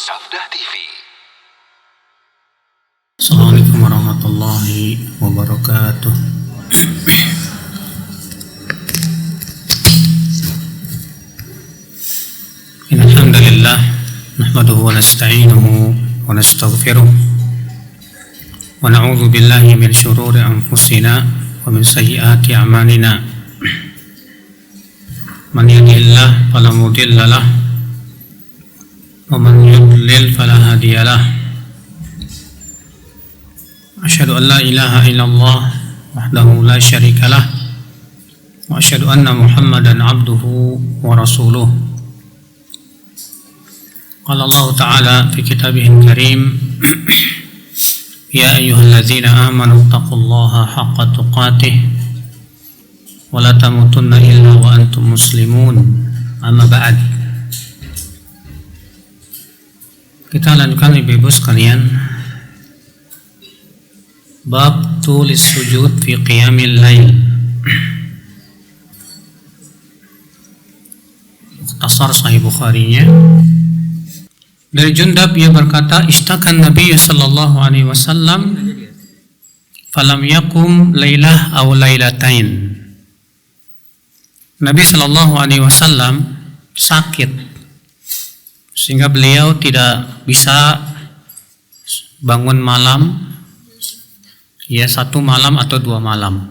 Sabda TV. Assalamualaikum warahmatullahi wabarakatuh. Innal hamdalillah nahmaduhu wa nasta'inuhu wa nastaghfiruh wa na'udzu billahi min shururi anfusina wa min sayyiati a'malina. Man yahdihillahu fala mudilla lahu wa man yudlil fala hadiya lahu. Asyhadu an la ilaha illallah wahdahu la syarika lah wa asyhadu anna Muhammadan abduhu wa rasuluh. Qala Allah Ta'ala fi kitabihil karim, ya ayyuhalladzina amanu taqullaha haqqa tuqatih wa la tamutunna illa wa antum muslimun. Amma ba'd. Kita lanjutkan ibu-ibu sekalian bab tulis sujud fi qiyamil lail. Mukhtasar Sahih Bukhari-nya. Dari Jundab ia berkata, istakan Nabi sallallahu alaihi wasallam falam yakum lailah aw lailatain. Nabi sallallahu alaihi wasallam sakit sehingga beliau tidak bisa bangun malam, ya, satu malam atau dua malam.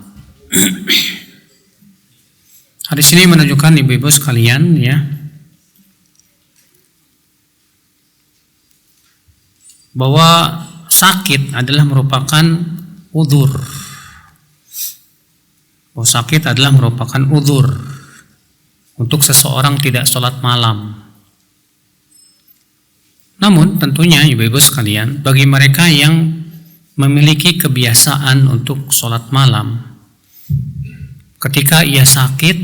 Hadis ini menunjukkan ibu-ibu sekalian, ya, bahwa sakit adalah merupakan udzur. Bahwa sakit adalah merupakan udzur untuk seseorang tidak sholat malam. Namun tentunya ibu-ibu sekalian, bagi mereka yang memiliki kebiasaan untuk sholat malam, ketika ia sakit,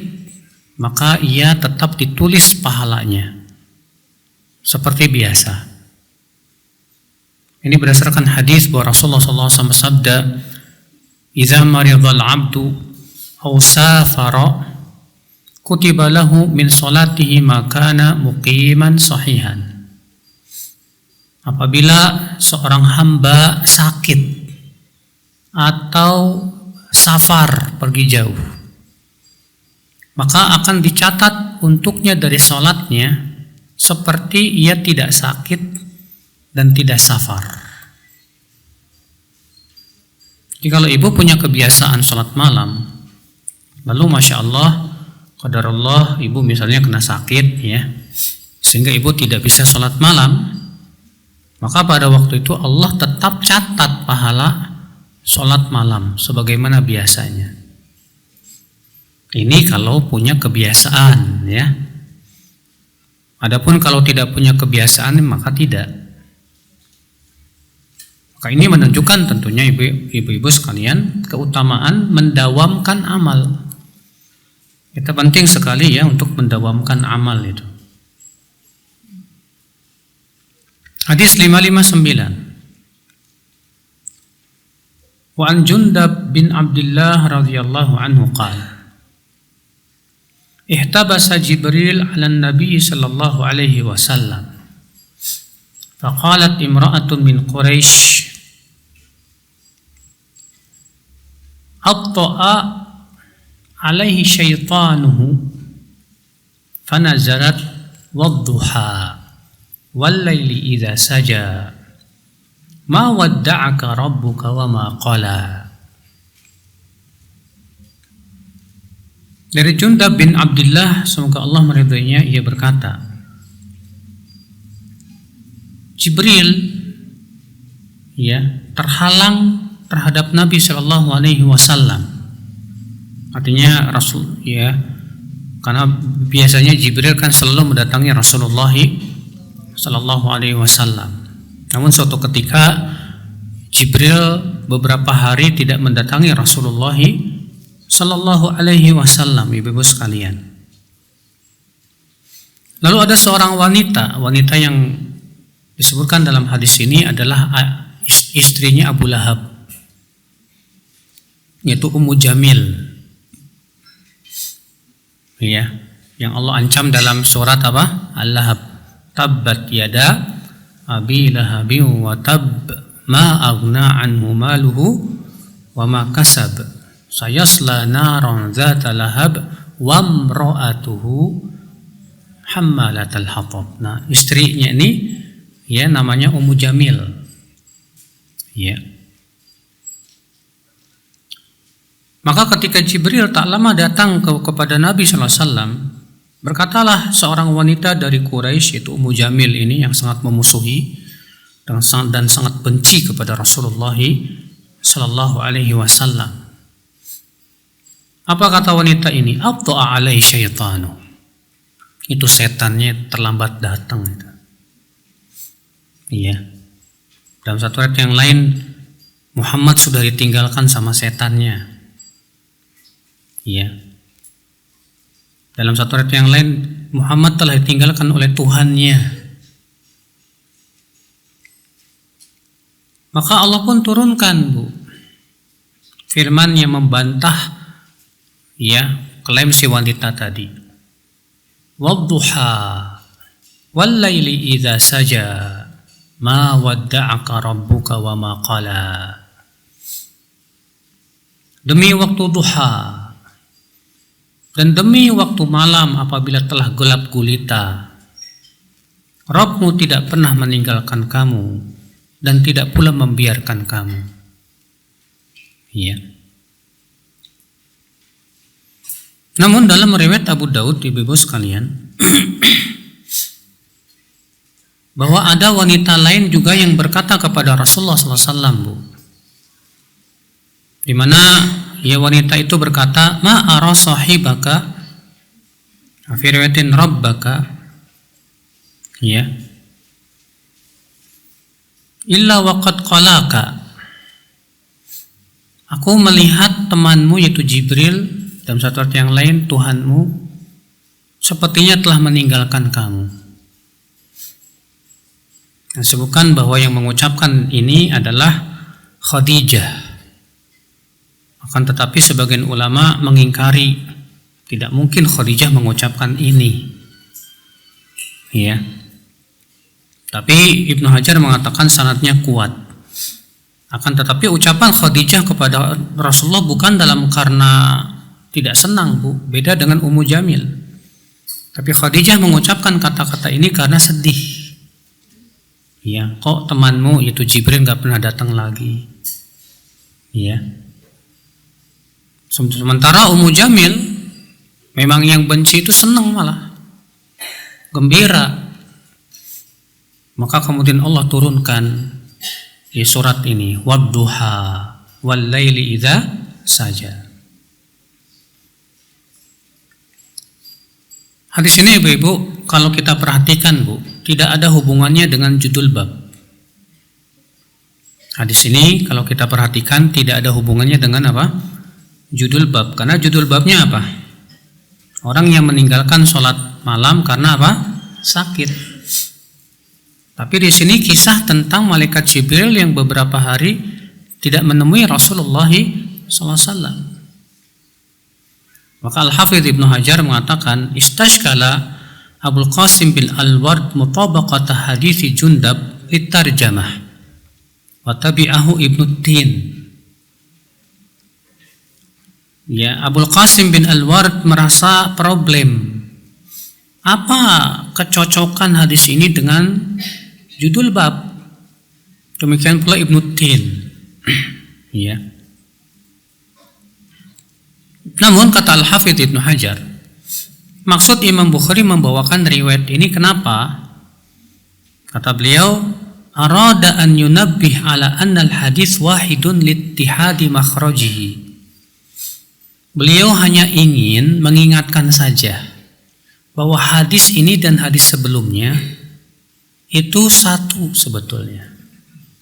maka ia tetap ditulis pahalanya seperti biasa. Ini berdasarkan hadis bahwa Rasulullah SAW bersabda, "Idza maridhal 'abdu aw safara, kutiba lahu min salatihi ma kana muqiman sahihan." Apabila seorang hamba sakit atau safar, pergi jauh, maka akan dicatat untuknya dari sholatnya seperti ia tidak sakit dan tidak safar. Jadi kalau ibu punya kebiasaan sholat malam, lalu Masya Allah, qadarullah, ibu misalnya kena sakit, ya, sehingga ibu tidak bisa sholat malam, maka pada waktu itu Allah tetap catat pahala sholat malam sebagaimana biasanya. Ini kalau punya kebiasaan, ya. Adapun kalau tidak punya kebiasaan, maka tidak. Maka ini menunjukkan tentunya ibu-ibu sekalian keutamaan mendawamkan amal. Itu penting sekali, ya, untuk mendawamkan amal itu. Hadis 559. Wa an Jundab bin Abdullah radhiyallahu anhu qala, ihtabasa Jibril 'ala an-nabi sallallahu alaihi wasallam. Faqalat imra'atun min Quraisy, atta'a alaihi syaitanuhu fanazarat wadduha wal-laili idza saja ma wadda'aka rabbuka wa ma qala. Dari Jundab bin Abdullah, semoga Allah meridainya, ia berkata, Jibril, ya, terhalang terhadap Nabi Shallallahu Alaihi Wasallam. Artinya Rasul, ya, karena biasanya Jibril kan selalu mendatangi Rasulullah Sallallahu Alaihi Wasallam. Namun suatu ketika Jibril beberapa hari tidak mendatangi Rasulullah Sallallahu Alaihi Wasallam, ibu-ibu sekalian. Lalu ada seorang wanita yang disebutkan dalam hadis ini adalah istrinya Abu Lahab, yaitu Ummu Jamil, ya, yang Allah ancam dalam surat apa? Al-Lahab. Tabbat yada abi lahabin wa tab ma aghna anhu maluhu wa ma kasab sayasla naran dzata lahab wa imra'atuhu hammalatal hatab. Nah, istrinya ini ya namanya Ummu Jamil. Ya. Maka ketika Jibril tak lama datang kepada Nabi sallallahu alaihi wasallam, berkatalah seorang wanita dari Quraisy, yaitu Ummu Jamil ini, yang sangat memusuhi dan sangat benci kepada Rasulullah sallallahu alaihi wasallam. Apa kata wanita ini? Abta'a alaihi syaitanu. Itu setannya terlambat datang itu. Iya. Dalam satu ayat yang lain, Muhammad sudah ditinggalkan sama setannya. Iya. Dalam satu ayat yang lain, Muhammad telah ditinggalkan oleh Tuhannya. Maka Allah pun turunkan, Bu, firman yang membantah ya klaim si wanita tadi. Wadduha wal laili idza saja ma wadda'aka rabbuka wa ma qala. Demi waktu duha dan demi waktu malam apabila telah gelap gulita, Rabbmu tidak pernah meninggalkan kamu dan tidak pula membiarkan kamu. Iya. Namun dalam riwayat Abu Daud, ibu-ibu sekalian, bahwa ada wanita lain juga yang berkata kepada Rasulullah SAW, Bu, di mana ya wanita itu berkata, ma ara sahibaka fi riwayatin rabbaka, ya, illa waqad qalaka. Aku melihat temanmu yaitu Jibril, dalam satu ayat yang lain Tuhanmu sepertinya telah meninggalkan kamu. Disebutkan bahwa yang mengucapkan ini adalah Khadijah. Akan tetapi sebagian ulama mengingkari, tidak mungkin Khadijah mengucapkan ini. Ya. Tapi Ibnu Hajar mengatakan sanadnya kuat. Akan tetapi ucapan Khadijah kepada Rasulullah bukan dalam karena tidak senang, Bu, beda dengan Ummu Jamil. Tapi Khadijah mengucapkan kata-kata ini karena sedih. Ya, kok temanmu itu Jibril nggak pernah datang lagi. Ya. Sementara Ummu Jamil memang yang benci itu senang, malah gembira. Maka kemudian Allah turunkan di surat ini, wadduha wal laili idza saja. Hadis ini, ibu-ibu, kalau kita perhatikan, Bu, tidak ada hubungannya dengan judul bab. Hadis ini kalau kita perhatikan tidak ada hubungannya dengan apa? Judul bab. Karena judul babnya apa? Orang yang meninggalkan sholat malam karena apa? Sakit. Tapi di sini kisah tentang malaikat Jibril yang beberapa hari tidak menemui Rasulullah SAW. Maka Al-Hafidh Ibnu Hajar mengatakan, istashkala Abul Qasim bin Al-Ward mutabaqata hadithi Jundab litarjamah wa tabi'ahu Ibnu Tin. Ya, Abul Qasim bin Al-Ward merasa problem. Apa kecocokan hadis ini dengan judul bab? Demikian pula Ibnu Tin. Ya. Namun kata Al-Hafidh Ibnu Hajar, maksud Imam Bukhari membawakan riwayat ini kenapa? Kata beliau, arada an yunabbih ala anna al-hadis wahidun littihadi makhrajihi. Beliau hanya ingin mengingatkan saja bahwa hadis ini dan hadis sebelumnya itu satu sebetulnya.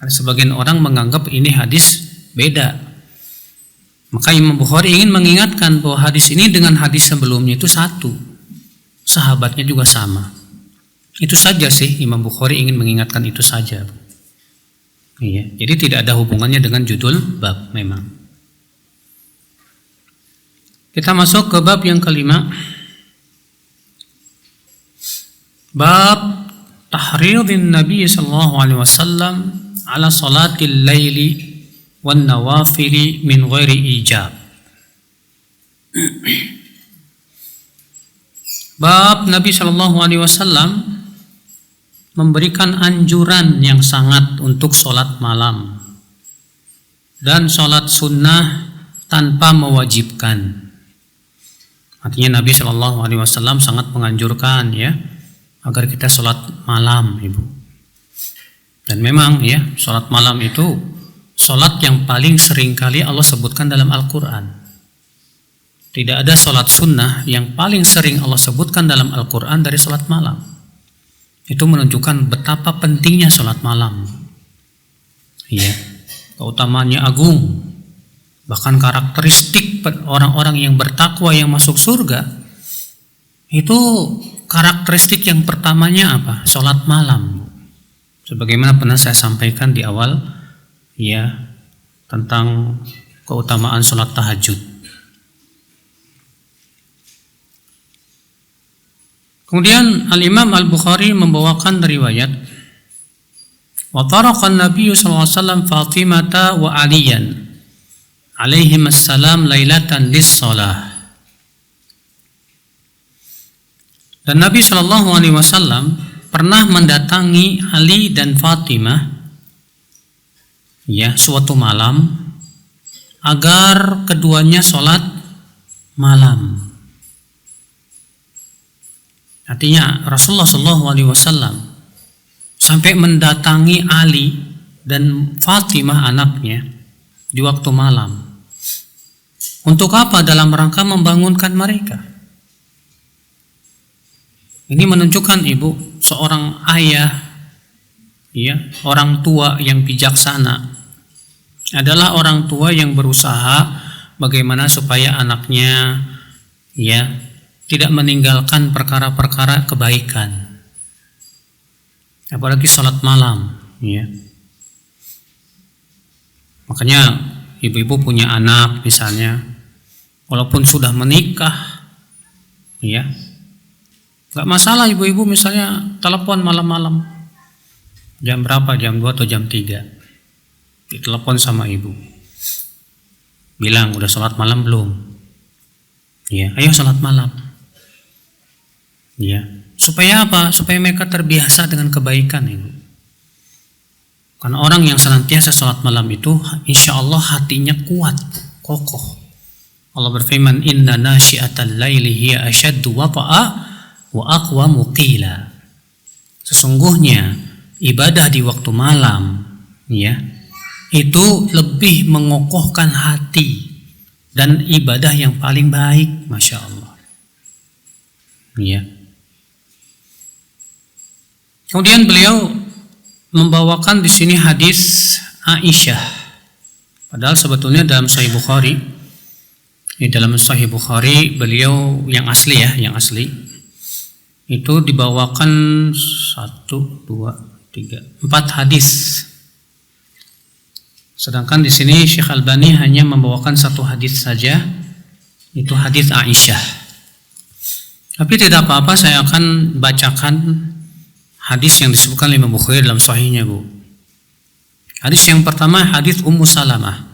Karena sebagian orang menganggap ini hadis beda. Maka Imam Bukhari ingin mengingatkan bahwa hadis ini dengan hadis sebelumnya itu satu. Sahabatnya juga sama. Itu saja sih, Imam Bukhari ingin mengingatkan itu saja. Iya, jadi tidak ada hubungannya dengan judul bab memang. Kita masuk ke bab yang kelima. Bab tahridin Nabi sallallahu alaihi wasallam ala salatil laili wan nawafili min ghairi ijab. Bab Nabi sallallahu alaihi wasallam memberikan anjuran yang sangat untuk sholat malam dan sholat sunnah tanpa mewajibkan. Artinya Nabi sallallahu alaihi wasallam sangat menganjurkan ya agar kita sholat malam, Ibu. Dan memang ya, sholat malam itu sholat yang paling sering kali Allah sebutkan dalam Al-Quran. Tidak ada sholat sunnah yang paling sering Allah sebutkan dalam Al-Quran dari sholat malam. Itu menunjukkan betapa pentingnya sholat malam. Ya, keutamaannya agung. Bahkan karakteristik orang-orang yang bertakwa yang masuk surga, itu karakteristik yang pertamanya apa? Sholat malam. Sebagaimana pernah saya sampaikan di awal, ya, tentang keutamaan sholat tahajud. Kemudian Al-Imam Al-Bukhari membawakan riwayat, wa taraqa an-nabiy sallallahu alaihi wasallam Fatimata wa Aliyan alaihim assalam lailatan lis-shalah. Dan Nabi sallallahu alaihi wasallam pernah mendatangi Ali dan Fatimah ya suatu malam agar keduanya sholat malam. Artinya Rasulullah SAW sampai mendatangi Ali dan Fatimah anaknya di waktu malam. Untuk apa? Dalam rangka membangunkan mereka. Ini menunjukkan Ibu, seorang ayah, ya, orang tua yang bijaksana adalah orang tua yang berusaha bagaimana supaya anaknya ya tidak meninggalkan perkara-perkara kebaikan, apalagi sholat malam, ya. Makanya ibu-ibu punya anak misalnya, walaupun sudah menikah, ya, nggak masalah ibu-ibu misalnya telepon malam-malam, jam berapa, jam 2 atau jam 3, ditelepon sama ibu, bilang udah sholat malam belum? Ya, ayo sholat malam. Ya, supaya apa? Supaya mereka terbiasa dengan kebaikan itu. Karena orang yang senantiasa sholat malam itu, insya Allah hatinya kuat, kokoh. Allah berfirman, Inna nasyi'atal laili hiya asyaddu wata'a wa aqwamu qila. Sesungguhnya ibadah di waktu malam, ya, itu lebih mengokohkan hati dan ibadah yang paling baik, masya Allah. Ya. Kemudian beliau membawakan di sini hadis Aisyah. Padahal sebetulnya dalam Sahih Bukhari, di dalam Sahih Bukhari beliau yang asli ya, yang asli itu dibawakan 1, 2, 3, 4 hadis. Sedangkan di sini Syekh Albani hanya membawakan 1 hadis saja, itu hadis Aisyah. Tapi tidak apa-apa, saya akan bacakan hadis yang disebutkan Imam Bukhari dalam sahihnya, Bu. Hadis yang pertama, hadis Ummu Salamah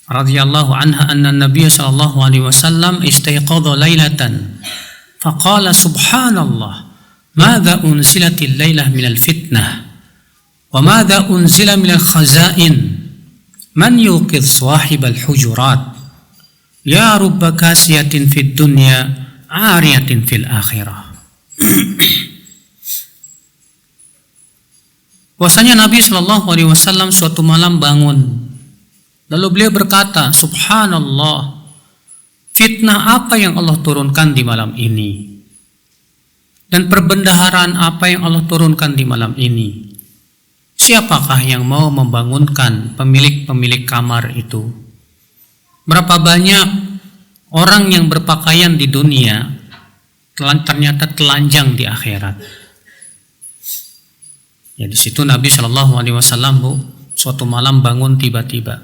radhiyallahu anha anna Nabiy sallallahu alaihi wasallam istayqadha lailatan faqala subhanallah madza unzilatil lailah minal fitnah wa madza unzila minal khazain man yuqidh sahibal hujurat ya rubba kasiyatin fid dunya ariyatin fil akhirah. Bahwasanya Nabi Shallallahu Alaihi Wasallam suatu malam bangun, lalu beliau berkata, Subhanallah, fitnah apa yang Allah turunkan di malam ini, dan perbendaharaan apa yang Allah turunkan di malam ini. Siapakah yang mau membangunkan pemilik-pemilik kamar itu? Berapa banyak orang yang berpakaian di dunia ternyata telanjang di akhirat. Ya, di situ Nabi Shallallahu Alaihi Wasallam, Bu, suatu malam bangun tiba-tiba.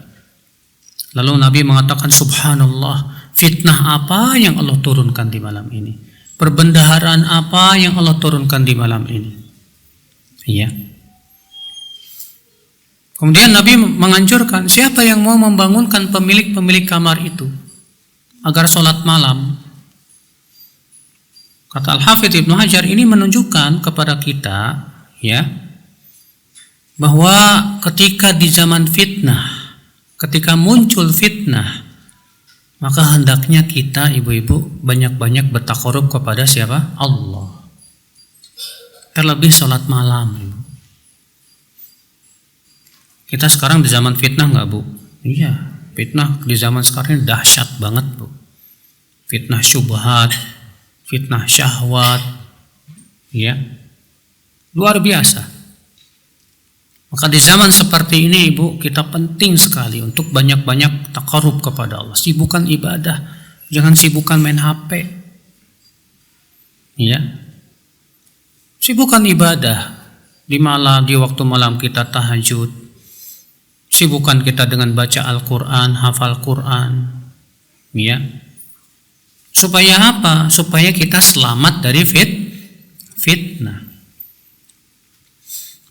Lalu Nabi mengatakan, Subhanallah, fitnah apa yang Allah turunkan di malam ini? Perbendaharaan apa yang Allah turunkan di malam ini? Ya. Kemudian Nabi menganjurkan siapa yang mau membangunkan pemilik-pemilik kamar itu agar sholat malam. Kata Al-Hafidz Ibnu Hajar, ini menunjukkan kepada kita ya bahwa ketika di zaman fitnah, ketika muncul fitnah, maka hendaknya kita ibu-ibu banyak-banyak bertakarub kepada siapa? Allah. Terlebih sholat malam, ibu. Kita sekarang di zaman fitnah nggak, Bu? Iya, fitnah di zaman sekarang ini dahsyat banget, Bu. Fitnah syubhat, fitnah syahwat, ya, luar biasa. Maka di zaman seperti ini, Ibu, kita penting sekali untuk banyak-banyak takarub kepada Allah. Sibukkan ibadah, jangan sibukkan main HP. Ya, sibukkan ibadah. Di waktu malam kita tahajud. Sibukkan kita dengan baca Al-Quran, hafal Quran, ya. Supaya apa? Supaya kita selamat dari fitnah.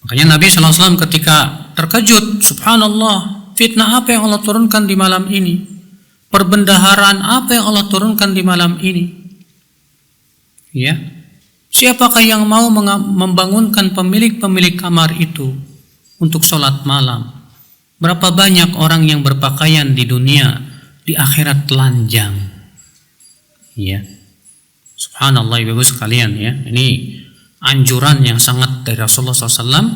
Makanya Nabi SAW ketika terkejut, subhanallah, fitnah apa yang Allah turunkan di malam ini? Perbendaharaan apa yang Allah turunkan di malam ini? Ya. Siapakah yang mau membangunkan pemilik-pemilik kamar itu untuk sholat malam? Berapa banyak orang yang berpakaian di dunia, di akhirat telanjang. Ya. Subhanallah, ibu-ibu sekalian, ya. Ini anjuran yang sangat dari Rasulullah SAW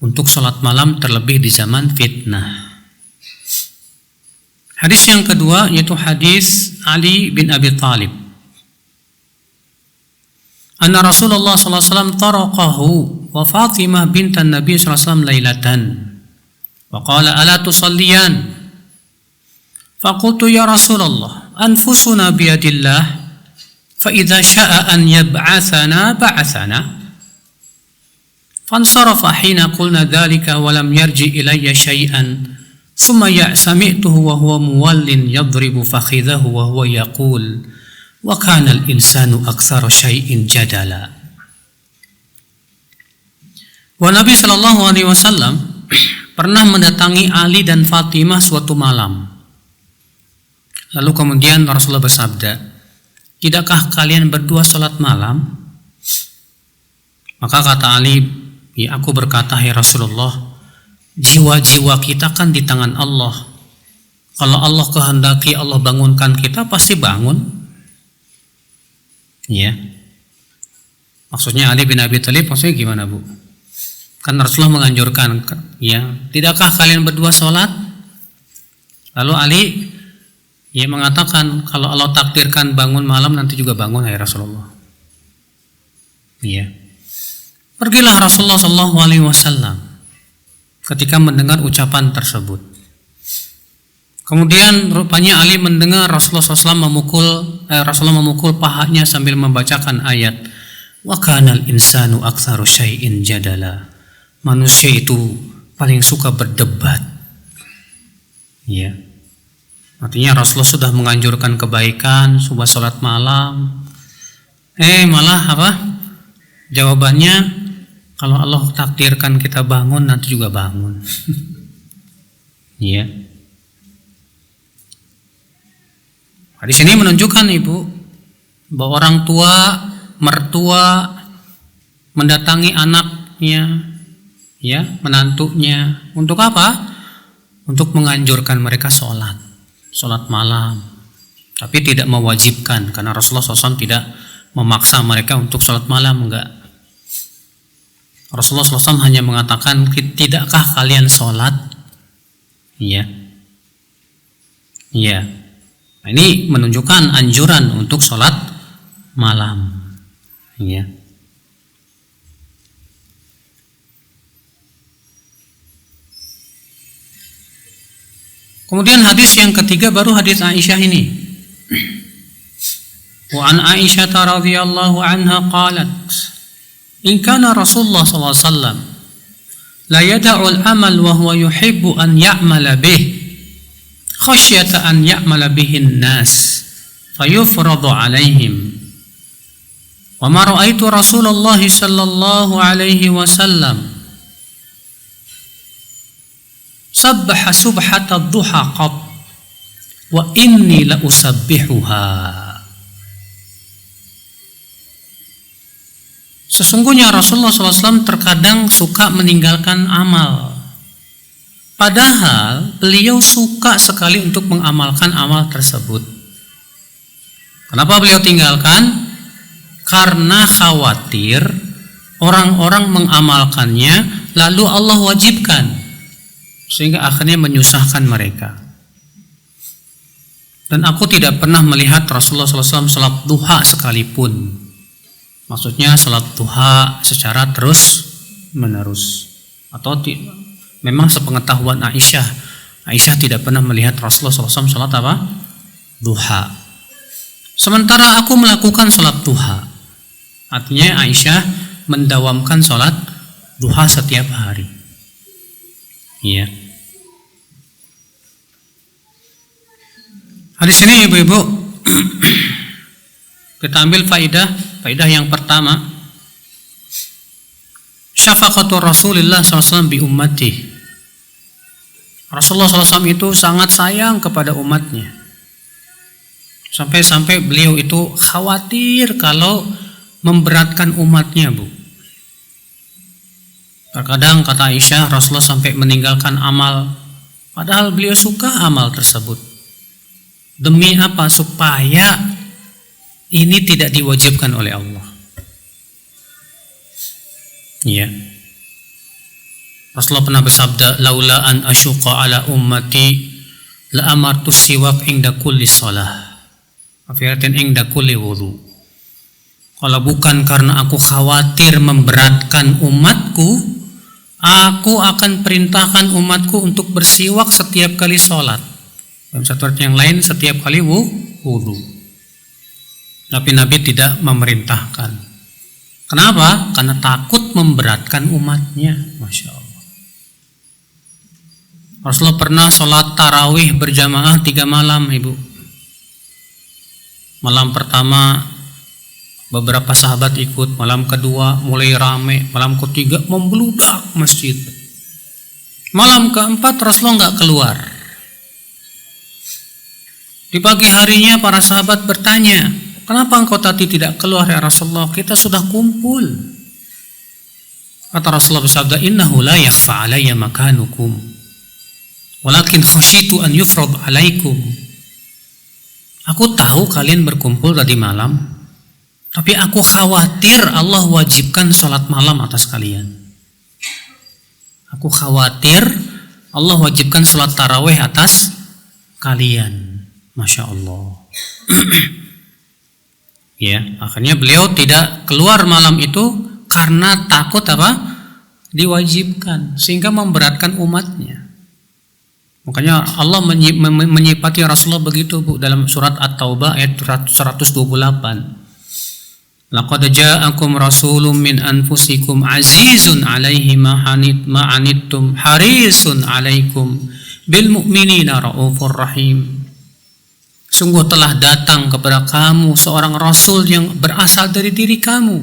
untuk sholat malam terlebih di zaman fitnah. Hadis yang kedua yaitu hadis Ali bin Abi Thalib. Anna Rasulullah SAW taraqahu wa Fatimah bintan Nabi SAW lailatan. وقال ألا تصليان فقلت يا رسول الله أنفسنا بيد الله فإذا شاء أن يبعثنا بعثنا فانصرف حين قلنا ذلك ولم يرجع إلي شيئا ثم سمعته وهو مول يضرب فخذه وهو يقول وكان الإنسان أكثر شيء جدلا. والنبي صلى الله عليه وسلم pernah mendatangi Ali dan Fatimah suatu malam. Lalu kemudian Rasulullah bersabda, tidakkah kalian berdua sholat malam? Maka kata Ali, ya aku berkata, ya Rasulullah, jiwa-jiwa kita kan di tangan Allah. Kalau Allah kehendaki Allah bangunkan kita, pasti bangun. Ya. Maksudnya Ali bin Abi Thalib maksudnya gimana, Bu? Kan Rasulullah menganjurkan, ya, tidakkah kalian berdua sholat? Lalu Ali ya mengatakan, kalau Allah takdirkan bangun malam nanti juga bangun, ya Rasulullah. Ya. Pergilah Rasulullah SAW ketika mendengar ucapan tersebut. Kemudian rupanya Ali mendengar Rasulullah SAW memukul pahanya sambil membacakan ayat, wa kanal insanu aktsaru syai'in jadala. Manusia itu paling suka berdebat. Ya. Artinya Rasulullah sudah menganjurkan kebaikan, sudah sholat malam. Malah apa? Jawabannya, kalau Allah takdirkan kita bangun, nanti juga bangun. Ya. Hadis ini menunjukkan, Ibu, bahwa orang tua, mertua mendatangi anaknya, ya, menantunya, untuk apa? Untuk menganjurkan mereka sholat malam, tapi tidak mewajibkan, karena Rasulullah SAW tidak memaksa mereka untuk sholat malam, enggak. Rasulullah SAW hanya mengatakan, tidakkah kalian sholat? Iya. Iya. Nah, ini menunjukkan anjuran untuk sholat malam. Iya. Kemudian hadis yang ketiga baru hadis Aisyah ini. Wa an Aisyah radhiyallahu anha qalat, in kana Rasulullah sallallahu alaihi wasallam la yad'u al-amal wa huwa yuhibbu an ya'mala bih khasyata an ya'mala bihi an-nas fayufradu alaihim. Wa ma ra'aitu Rasulullah sallallahu alaihi wasallam sabbaha subhata duha qat wa inni la usabbihuha. Sesungguhnya Rasulullah SAW terkadang suka meninggalkan amal. Padahal beliau suka sekali untuk mengamalkan amal tersebut. Kenapa beliau tinggalkan? Karena khawatir orang-orang mengamalkannya lalu Allah wajibkan, sehingga akhirnya menyusahkan mereka. Dan aku tidak pernah melihat Rasulullah SAW salat duha sekalipun. Maksudnya salat duha secara terus menerus. Atau memang sepengetahuan Aisyah tidak pernah melihat Rasulullah SAW salat apa? Duha. Sementara aku melakukan salat duha. Artinya Aisyah mendawamkan salat duha setiap hari. Iya. Hadis ini ibu-ibu kita ambil faidah yang pertama, syafaqatu Rasulullah SAW bi ummati. Rasulullah SAW itu sangat sayang kepada umatnya, sampai-sampai beliau itu khawatir kalau memberatkan umatnya, Bu. Terkadang kata Aisyah, Rasulullah sampai meninggalkan amal, padahal beliau suka amal tersebut. Demi apa? Supaya ini tidak diwajibkan oleh Allah. Iya. Rasulullah pernah bersabda, laula an asyqa ala ummati la amartu siwak inda kulli shalah. Afiatin inda kulli wudu. Kalau bukan karena aku khawatir memberatkan umatku, aku akan perintahkan umatku untuk bersiwak setiap kali sholat. Dalam satu ayat yang lain, setiap kali wudu. Tapi Nabi tidak memerintahkan. Kenapa? Karena takut memberatkan umatnya. Masya Allah. Rasulullah pernah sholat tarawih berjamaah 3 malam, ibu. Malam pertama beberapa sahabat ikut, malam kedua mulai rame, malam ketiga membludak masjid. Malam keempat Rasulullah nggak keluar. Di pagi harinya para sahabat bertanya, kenapa engkau tadi tidak keluar ya Rasulullah? Kita sudah kumpul. Kata Rasulullah bersabda, innahu la yakhfa alayya makanukum, walakin khasyitu an yufrad alaikum. Aku tahu kalian berkumpul tadi malam, tapi aku khawatir Allah wajibkan sholat malam atas kalian. Aku khawatir Allah wajibkan sholat tarawih atas kalian. Masya Allah. Ya, akhirnya beliau tidak keluar malam itu karena takut apa? Diwajibkan, sehingga memberatkan umatnya. Makanya Allah menyifati Rasulullah begitu, Bu, dalam surat At-Taubah ayat 128. Laqad ja'akum rasulun min anfusikum azizun 'alaihi ma anittum harisun 'alaikum bil mu'minina raufur rahim. Sungguh telah datang kepada kamu seorang rasul yang berasal dari diri kamu.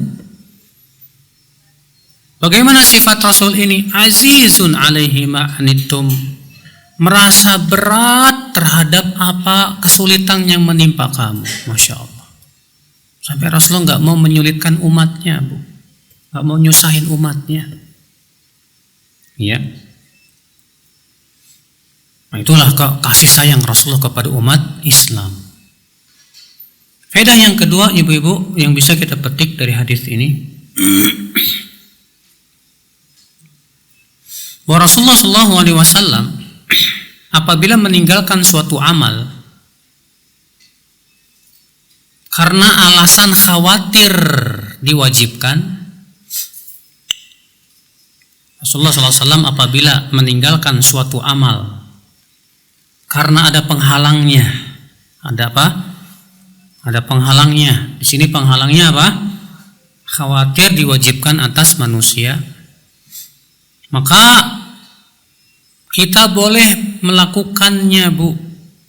Bagaimana sifat rasul ini? Azizun 'alaihi ma anittum. Merasa berat terhadap apa kesulitan yang menimpa kamu. Masya Allah. Sampai Rasulullah nggak mau menyulitkan umatnya, Bu. Nggak mau nyusahin umatnya. Ya. Nah, itulah kasih sayang Rasulullah kepada umat Islam. Faedah yang kedua, ibu-ibu, yang bisa kita petik dari hadis ini, bahwa Rasulullah SAW apabila meninggalkan suatu amal karena alasan khawatir diwajibkan, Rasulullah SAW apabila meninggalkan suatu amal karena ada penghalangnya, ada apa? Ada penghalangnya. Di sini penghalangnya apa? Khawatir diwajibkan atas manusia. Maka kita boleh melakukannya, Bu,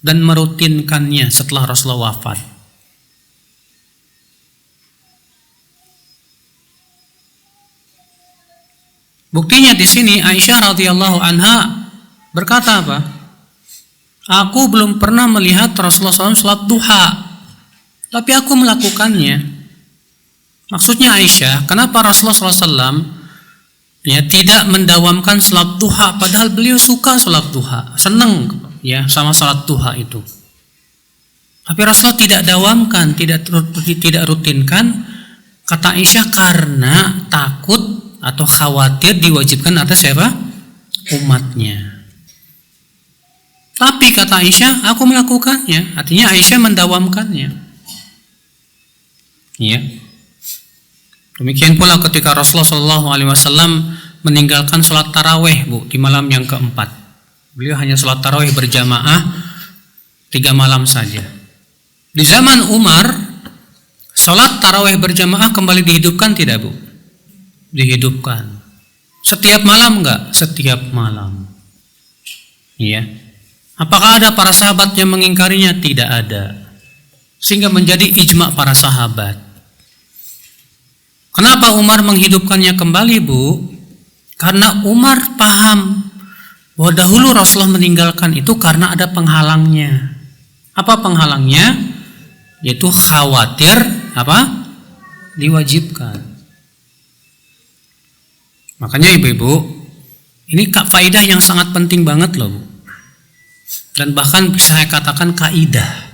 dan merutinkannya setelah Rasulullah wafat. Buktinya di sini Aisyah radhiyallahu anha berkata apa? Aku belum pernah melihat Rasulullah SAW sholat duha, tapi aku melakukannya. Maksudnya Aisyah, kenapa Rasulullah SAW tidak mendawamkan sholat duha, padahal beliau suka sholat duha, senang sama sholat duha itu. Tapi Rasulullah tidak dawamkan, tidak rutinkan. Kata Aisyah karena takut atau khawatir diwajibkan atas siapa? Umatnya. Tapi kata Aisyah, aku melakukannya. Artinya Aisyah mendawamkannya. Ya. Demikian pula ketika Rasulullah SAW meninggalkan sholat tarawih, Bu, di malam yang keempat. Beliau hanya sholat tarawih berjamaah 3 malam saja. Di zaman Umar, sholat tarawih berjamaah kembali dihidupkan tidak, Bu? Dihidupkan. Setiap malam enggak? Setiap malam. Iya. Apakah ada para sahabat yang mengingkarinya? Tidak ada. Sehingga menjadi ijma para sahabat. Kenapa Umar menghidupkannya kembali, Bu? Karena Umar paham bahwa dahulu Rasulullah meninggalkan itu karena ada penghalangnya. Apa penghalangnya? Yaitu khawatir apa? Diwajibkan. Makanya ibu-ibu, ini faidah yang sangat penting banget loh, Bu. Dan bahkan bisa saya katakan kaidah.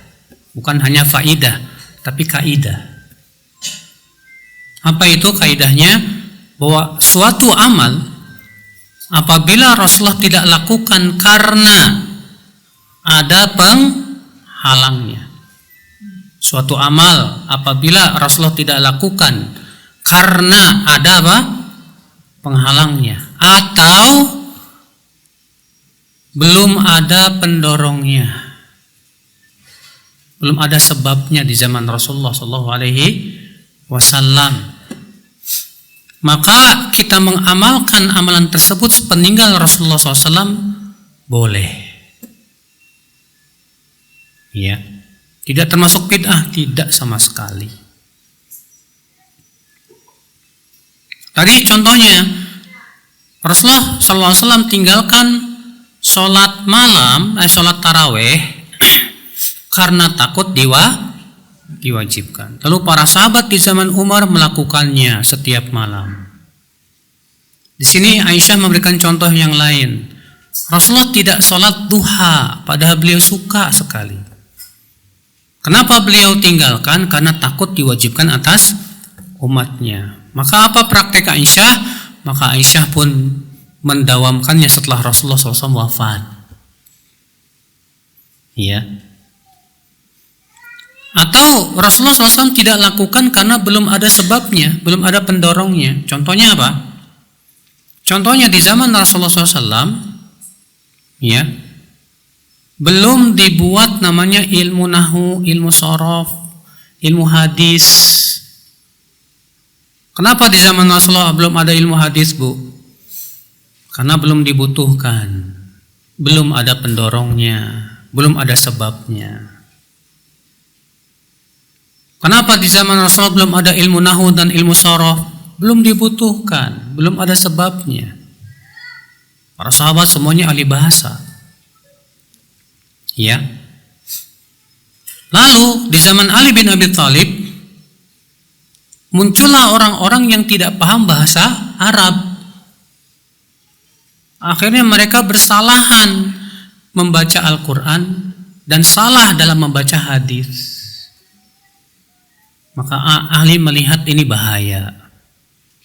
Bukan hanya faidah, tapi kaidah. Apa itu kaidahnya? Bahwa suatu amal apabila Rasulullah tidak lakukan karena ada penghalangnya. Suatu amal apabila Rasulullah tidak lakukan karena ada apa? Penghalangnya, atau belum ada pendorongnya, belum ada sebabnya di zaman Rasulullah SAW, maka kita mengamalkan amalan tersebut sepeninggal Rasulullah SAW boleh. Ya, tidak termasuk bid'ah, tidak sama sekali. Tadi contohnya Rasulullah SAW tinggalkan sholat malam, sholat taraweh karena takut diwajibkan. Lalu para sahabat di zaman Umar melakukannya setiap malam. Di sini Aisyah memberikan contoh yang lain. Rasulullah tidak sholat duha, padahal beliau suka sekali. Kenapa beliau tinggalkan? Karena takut diwajibkan atas umatnya. Maka apa praktek Aisyah? Maka Aisyah pun mendawamkannya setelah Rasulullah SAW wafat. Ya. Atau Rasulullah SAW tidak lakukan karena belum ada sebabnya, belum ada pendorongnya. Contohnya apa? Contohnya di zaman Rasulullah SAW, ya, belum dibuat namanya ilmu nahu, ilmu sorof, ilmu hadis. Kenapa di zaman Rasulullah belum ada ilmu hadis, Bu? Karena belum dibutuhkan, belum ada pendorongnya, belum ada sebabnya. Kenapa di zaman Rasulullah belum ada ilmu nahu dan ilmu sorof? Belum dibutuhkan, belum ada sebabnya. Para sahabat semuanya ahli bahasa. Ya. Lalu di zaman Ali bin Abi Thalib muncullah orang-orang yang tidak paham bahasa Arab. Akhirnya mereka bersalahan membaca Al-Quran dan salah dalam membaca hadis. Maka ahli melihat ini bahaya.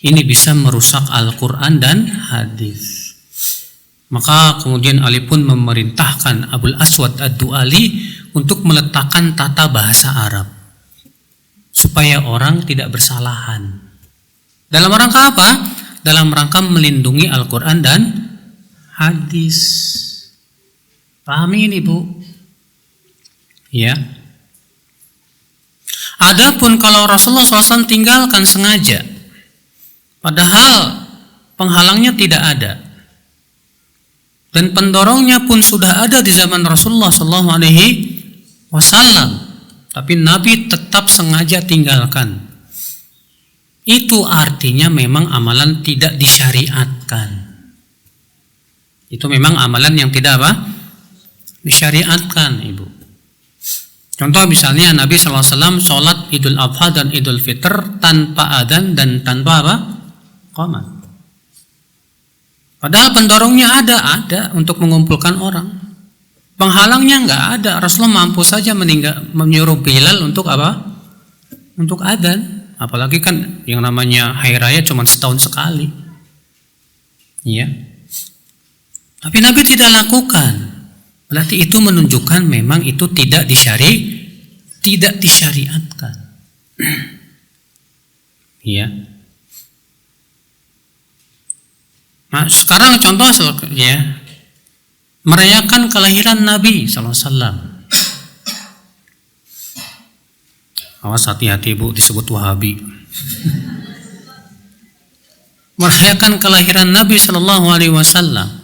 Ini bisa merusak Al-Quran dan hadis. Maka kemudian Ali pun memerintahkan Abul Aswad Ad-Du'ali untuk meletakkan tata bahasa Arab, supaya orang tidak bersalahan. Dalam rangka apa? Dalam rangka melindungi Al-Quran dan hadis. Pahami ini, Bu? Ya. Adapun kalau Rasulullah SAW tinggalkan sengaja, padahal penghalangnya tidak ada, dan pendorongnya pun sudah ada di zaman Rasulullah SAW, tapi Nabi tetap sengaja tinggalkan, itu artinya memang amalan tidak disyariatkan. Itu memang amalan yang tidak apa? Disyariatkan, Ibu. Contoh misalnya Nabi SAW sholat Idul Adha dan Idul Fitr tanpa adzan dan tanpa apa? Qamat. Padahal pendorongnya ada untuk mengumpulkan orang. Penghalangnya nggak ada. Rasulullah mampu saja menyuruh Bilal untuk apa? Untuk adzan. Apalagi kan yang namanya hari raya cuma setahun sekali. Iya. Tapi Nabi tidak lakukan. Berarti itu menunjukkan memang itu tidak disyariatkan. Iya. Nah, sekarang contoh ya, merayakan kelahiran Nabi SAW. Awas hati-hati Bu, disebut Wahabi. Merayakan kelahiran Nabi SAW.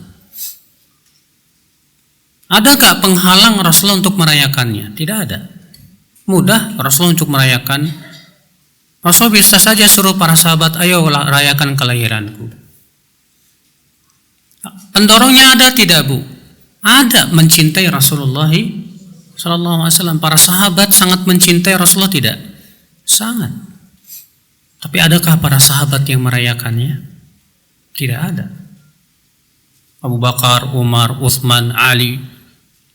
Ada gak penghalang Rasulullah untuk merayakannya? Tidak ada. Mudah Rasulullah untuk merayakan. Rasul bisa saja suruh para sahabat, ayo rayakan kelahiranku. Pendorongnya ada tidak Bu? Ada, mencintai Rasulullah SAW. Para sahabat sangat mencintai Rasulullah tidak? Sangat. Tapi adakah para sahabat yang merayakannya? Tidak ada. Abu Bakar, Umar, Utsman, Ali,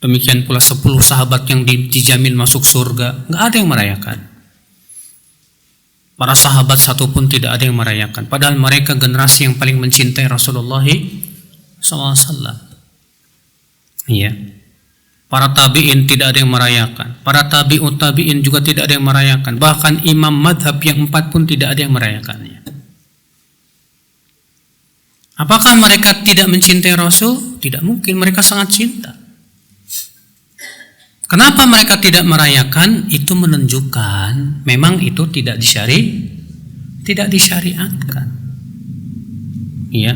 demikian pula 10 sahabat yang dijamin masuk surga, nggak ada yang merayakan. Para sahabat satu pun tidak ada yang merayakan. Padahal mereka generasi yang paling mencintai Rasulullah SAW. Iya. Para tabi'in tidak ada yang merayakan. Para tabi'ut tabi'in juga tidak ada yang merayakan. Bahkan imam madhab yang 4 pun tidak ada yang merayakannya. Apakah mereka tidak mencintai Rasul? Tidak mungkin, mereka sangat cinta. Kenapa mereka tidak merayakan? Itu menunjukkan memang itu tidak disyariatkan. Iya.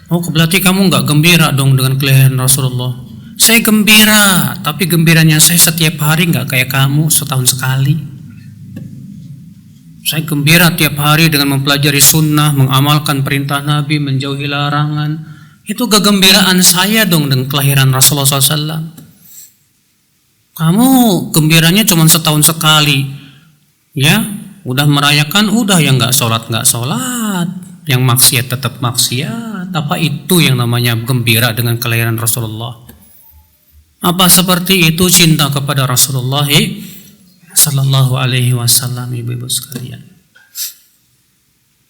Oh, berarti kamu nggak gembira dong dengan kelahiran Rasulullah? Saya gembira, tapi gembiranya saya setiap hari nggak kayak kamu setahun sekali. Saya gembira tiap hari dengan mempelajari sunnah, mengamalkan perintah Nabi, menjauhi larangan. Itu kegembiraan saya dong dengan kelahiran Rasulullah SAW. Kamu gembiranya cuma setahun sekali, ya? Udah merayakan, udah yang nggak sholat, yang maksiat tetap maksiat. Apa itu yang namanya gembira dengan kelahiran Rasulullah? Apa seperti itu cinta kepada Rasulullah Sallallahu Alaihi Wasallam, ibu-ibu sekalian?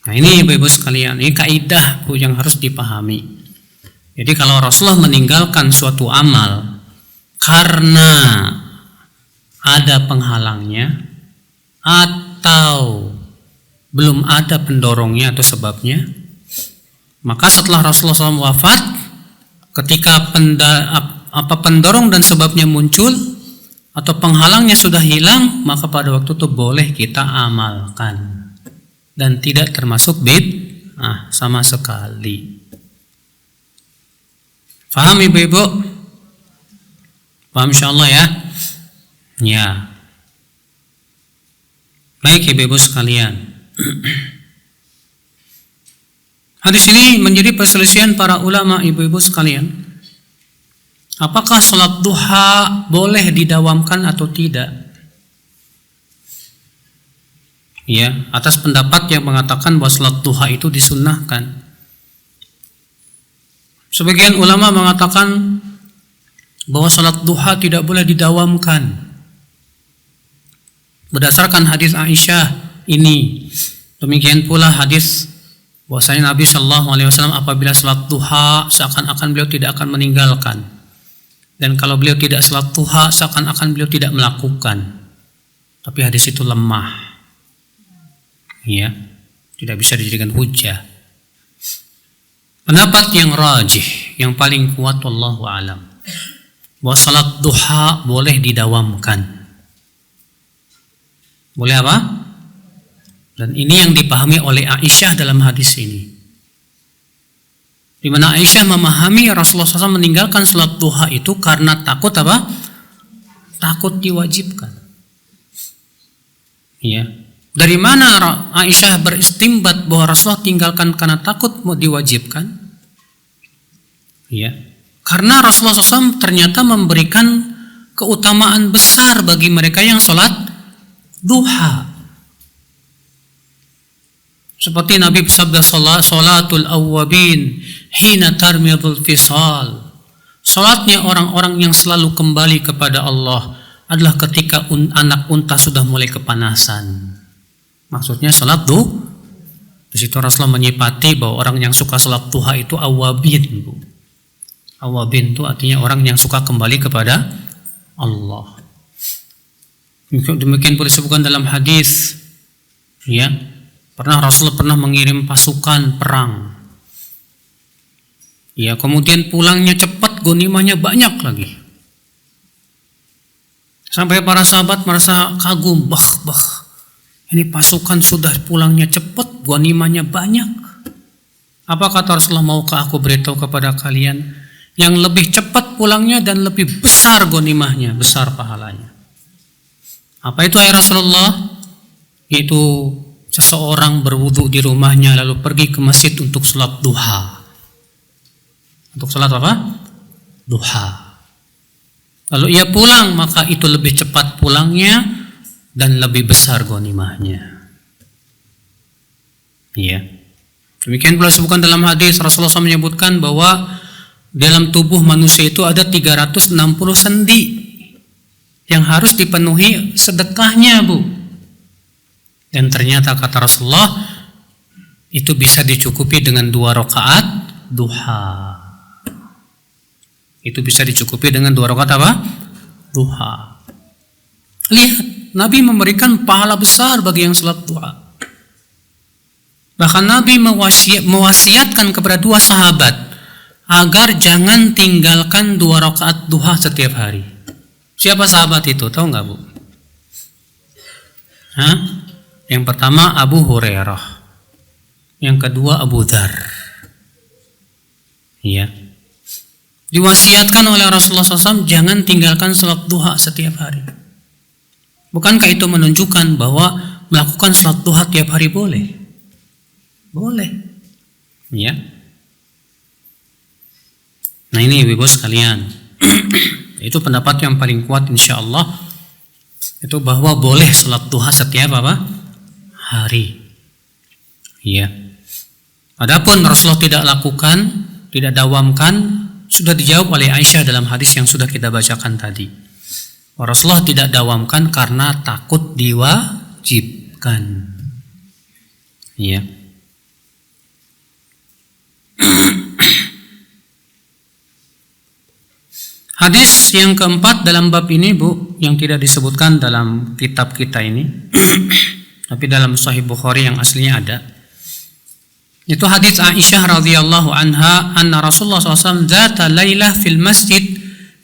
Nah ini ibu-ibu sekalian, ini kaidah yang harus dipahami. Jadi kalau Rasulullah meninggalkan suatu amal karena ada penghalangnya atau belum ada pendorongnya atau sebabnya, maka setelah Rasulullah SAW wafat, ketika pendorong dan sebabnya muncul atau penghalangnya sudah hilang, maka pada waktu itu boleh kita amalkan dan tidak termasuk bid'ah sama sekali. Paham ibu-ibu? Paham insyaallah ya? Ya. Baik ibu-ibu sekalian. Hadis ini menjadi perselisihan para ulama ibu-ibu sekalian. Apakah salat duha boleh didawamkan atau tidak? Ya, atas pendapat yang mengatakan bahwa salat duha itu disunnahkan. Sebagian ulama mengatakan bahwa salat duha tidak boleh didawamkan berdasarkan hadis Aisyah ini. Demikian pula hadis bahwasanya Nabi Shallallahu Alaihi Wasallam apabila salat duha seakan-akan beliau tidak akan meninggalkan, dan kalau beliau tidak salat duha seakan-akan beliau tidak melakukan. Tapi hadis itu lemah, ya, tidak bisa dijadikan hujah. Pendapat yang rajih, yang paling kuat wallahu alam, bahwa salat duha boleh didawamkan. Boleh apa? Dan ini yang dipahami oleh Aisyah dalam hadis ini. Di mana Aisyah memahami Rasulullah SAW meninggalkan salat duha itu karena takut apa? Takut diwajibkan. Ya. Dari mana Aisyah beristimbat bahwa Rasulullah tinggalkan karena takut mau diwajibkan? Ya. Karena Rasulullah SAW ternyata memberikan keutamaan besar bagi mereka yang sholat duha. Seperti Nabi bersabda, "Salatul awwabin hina tarmidul fisal." Salatnya orang-orang yang selalu kembali kepada Allah adalah ketika anak unta sudah mulai kepanasan. Maksudnya salat duha. Di situ Rasulullah menyipati bahwa orang yang suka salat duha itu awabin, Bu. Awabin itu artinya orang yang suka kembali kepada Allah. Demikian pula disebutkan dalam hadis, ya, Rasulullah mengirim pasukan perang. Ya, kemudian pulangnya cepat, ghanimahnya banyak lagi. Sampai para sahabat merasa kagum, ini pasukan sudah pulangnya cepat, ghanimahnya banyak. Apa kata Rasulullah, maukah aku beritahu kepada kalian yang lebih cepat pulangnya dan lebih besar ghanimahnya, besar pahalanya? Apa itu ya Rasulullah? Yaitu seseorang berwudu di rumahnya lalu pergi ke masjid untuk salat duha. Untuk salat apa? Duha. Lalu ia pulang, maka itu lebih cepat pulangnya dan lebih besar ghanimahnya. Iya. Demikian pula disebutkan dalam hadis, Rasulullah SAW menyebutkan bahwa dalam tubuh manusia itu ada 360 sendi yang harus dipenuhi sedekahnya, Bu. Dan ternyata kata Rasulullah itu bisa dicukupi dengan 2 rakaat duha. Itu bisa dicukupi dengan 2 rakaat apa? Duha. Lihat, Nabi memberikan pahala besar bagi yang salat duha. Bahkan Nabi mewasiatkan kepada 2 sahabat agar jangan tinggalkan 2 rakaat duha setiap hari. Siapa sahabat itu? Tahu nggak, Bu? Yang pertama Abu Hurairah, yang kedua Abu Dzar. Iya. Diwasiatkan oleh Rasulullah SAW jangan tinggalkan salat duha setiap hari. Bukankah itu menunjukkan bahwa melakukan salat duha tiap hari boleh? Boleh. Ya. Nah ini ibu sekalian, itu pendapat yang paling kuat insya Allah, itu bahwa boleh salat duha setiap apa? Hari. Ya. Adapun Rasulullah tidak lakukan, tidak dawamkan, sudah dijawab oleh Aisyah dalam hadis yang sudah kita bacakan tadi. Rasulullah tidak dawamkan karena takut diwajibkan. Ya. Hadis yang keempat dalam bab ini, Bu, yang tidak disebutkan dalam kitab kita ini, tapi dalam Sahih Bukhari yang aslinya ada. Itu hadis Aisyah radhiyallahu anha, anna Rasulullah SAW dzata lailah fil masjid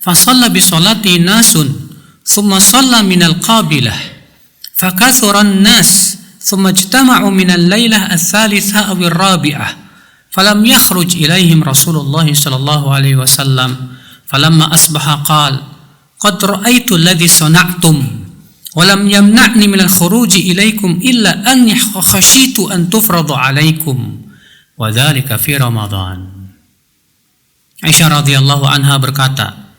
fa shalla bi salati nasun thumma shalla min al-qabilah fa kathura an-nas thumma ijtama'u min al-lailah ats-tsalitsah aw ar-rabi'ah falam yakhruj ilaihim Rasulullah sallallahu alaihi wasallam falamma asbaha qala qad ra'aitu alladhi sana'tum wa lam yamna'ni min al-khuruj ilaikum illa anni khashitu an tufradu alaikum wa dzalika fi Ramadan. Aisyah radhiyallahu anha berkata,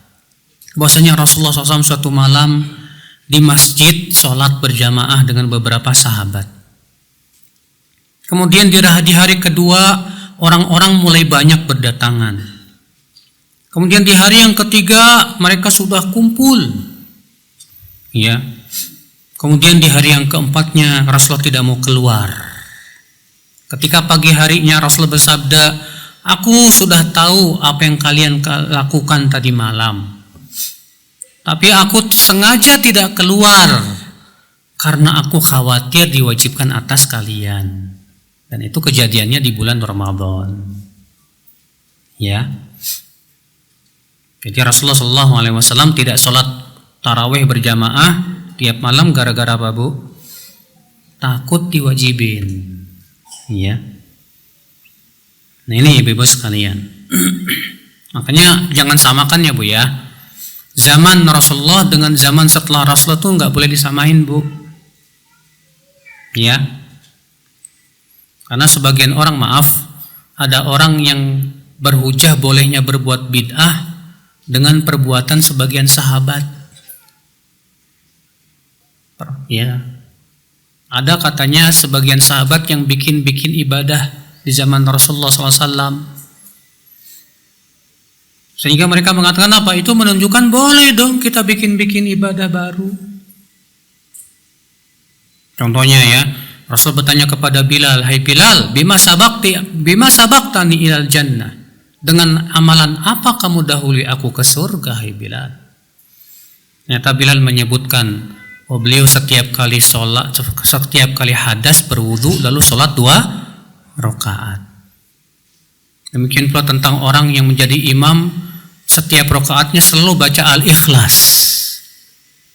bahwasanya Rasulullah SAW suatu malam di masjid sholat berjamaah dengan beberapa sahabat. Kemudian di hari kedua orang-orang mulai banyak berdatangan. Kemudian di hari yang ketiga mereka sudah kumpul. Ya. Kemudian di hari yang keempatnya Rasulullah tidak mau keluar. Ketika pagi harinya Rasulullah bersabda, aku sudah tahu apa yang kalian lakukan tadi malam. Tapi aku sengaja tidak keluar karena aku khawatir diwajibkan atas kalian. Dan itu kejadiannya di bulan Ramadan. Ya. Jadi Rasulullah SAW tidak sholat tarawih berjamaah tiap malam gara-gara apa, Bu? Takut diwajibin. Ya. Nah ini ibu-ibu sekalian. Makanya jangan samakan ya, Bu, ya. Zaman Rasulullah dengan zaman setelah Rasulullah itu nggak boleh disamain, Bu. Ya. Karena sebagian orang, maaf, ada orang yang berhujah bolehnya berbuat bid'ah dengan perbuatan sebagian sahabat. Ya, ada katanya sebagian sahabat yang bikin ibadah di zaman Rasulullah SAW, sehingga mereka mengatakan apa? Itu menunjukkan boleh dong kita bikin ibadah baru. Contohnya ya, Rasul bertanya kepada Bilal, "Hai Bilal, bima sabaktani ilal jannah?" Dengan amalan apa kamu dahului aku ke surga, hai Bilal? Ternyata Bilal menyebutkan, beliau setiap kali hadas berwudu lalu sholat 2 rakaat. Demikian pula tentang orang yang menjadi imam, setiap rakaatnya selalu baca Al-Ikhlas,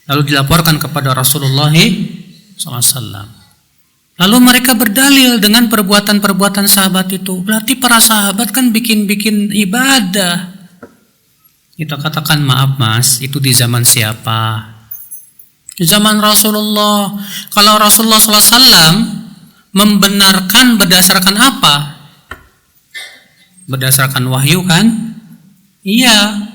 lalu dilaporkan kepada Rasulullah SAW. Lalu mereka berdalil dengan perbuatan-perbuatan sahabat itu. Berarti para sahabat kan bikin ibadah. Kita katakan, maaf mas, itu di zaman siapa? Di zaman Rasulullah. Kalau Rasulullah SAW membenarkan berdasarkan apa? Berdasarkan wahyu kan? Iya.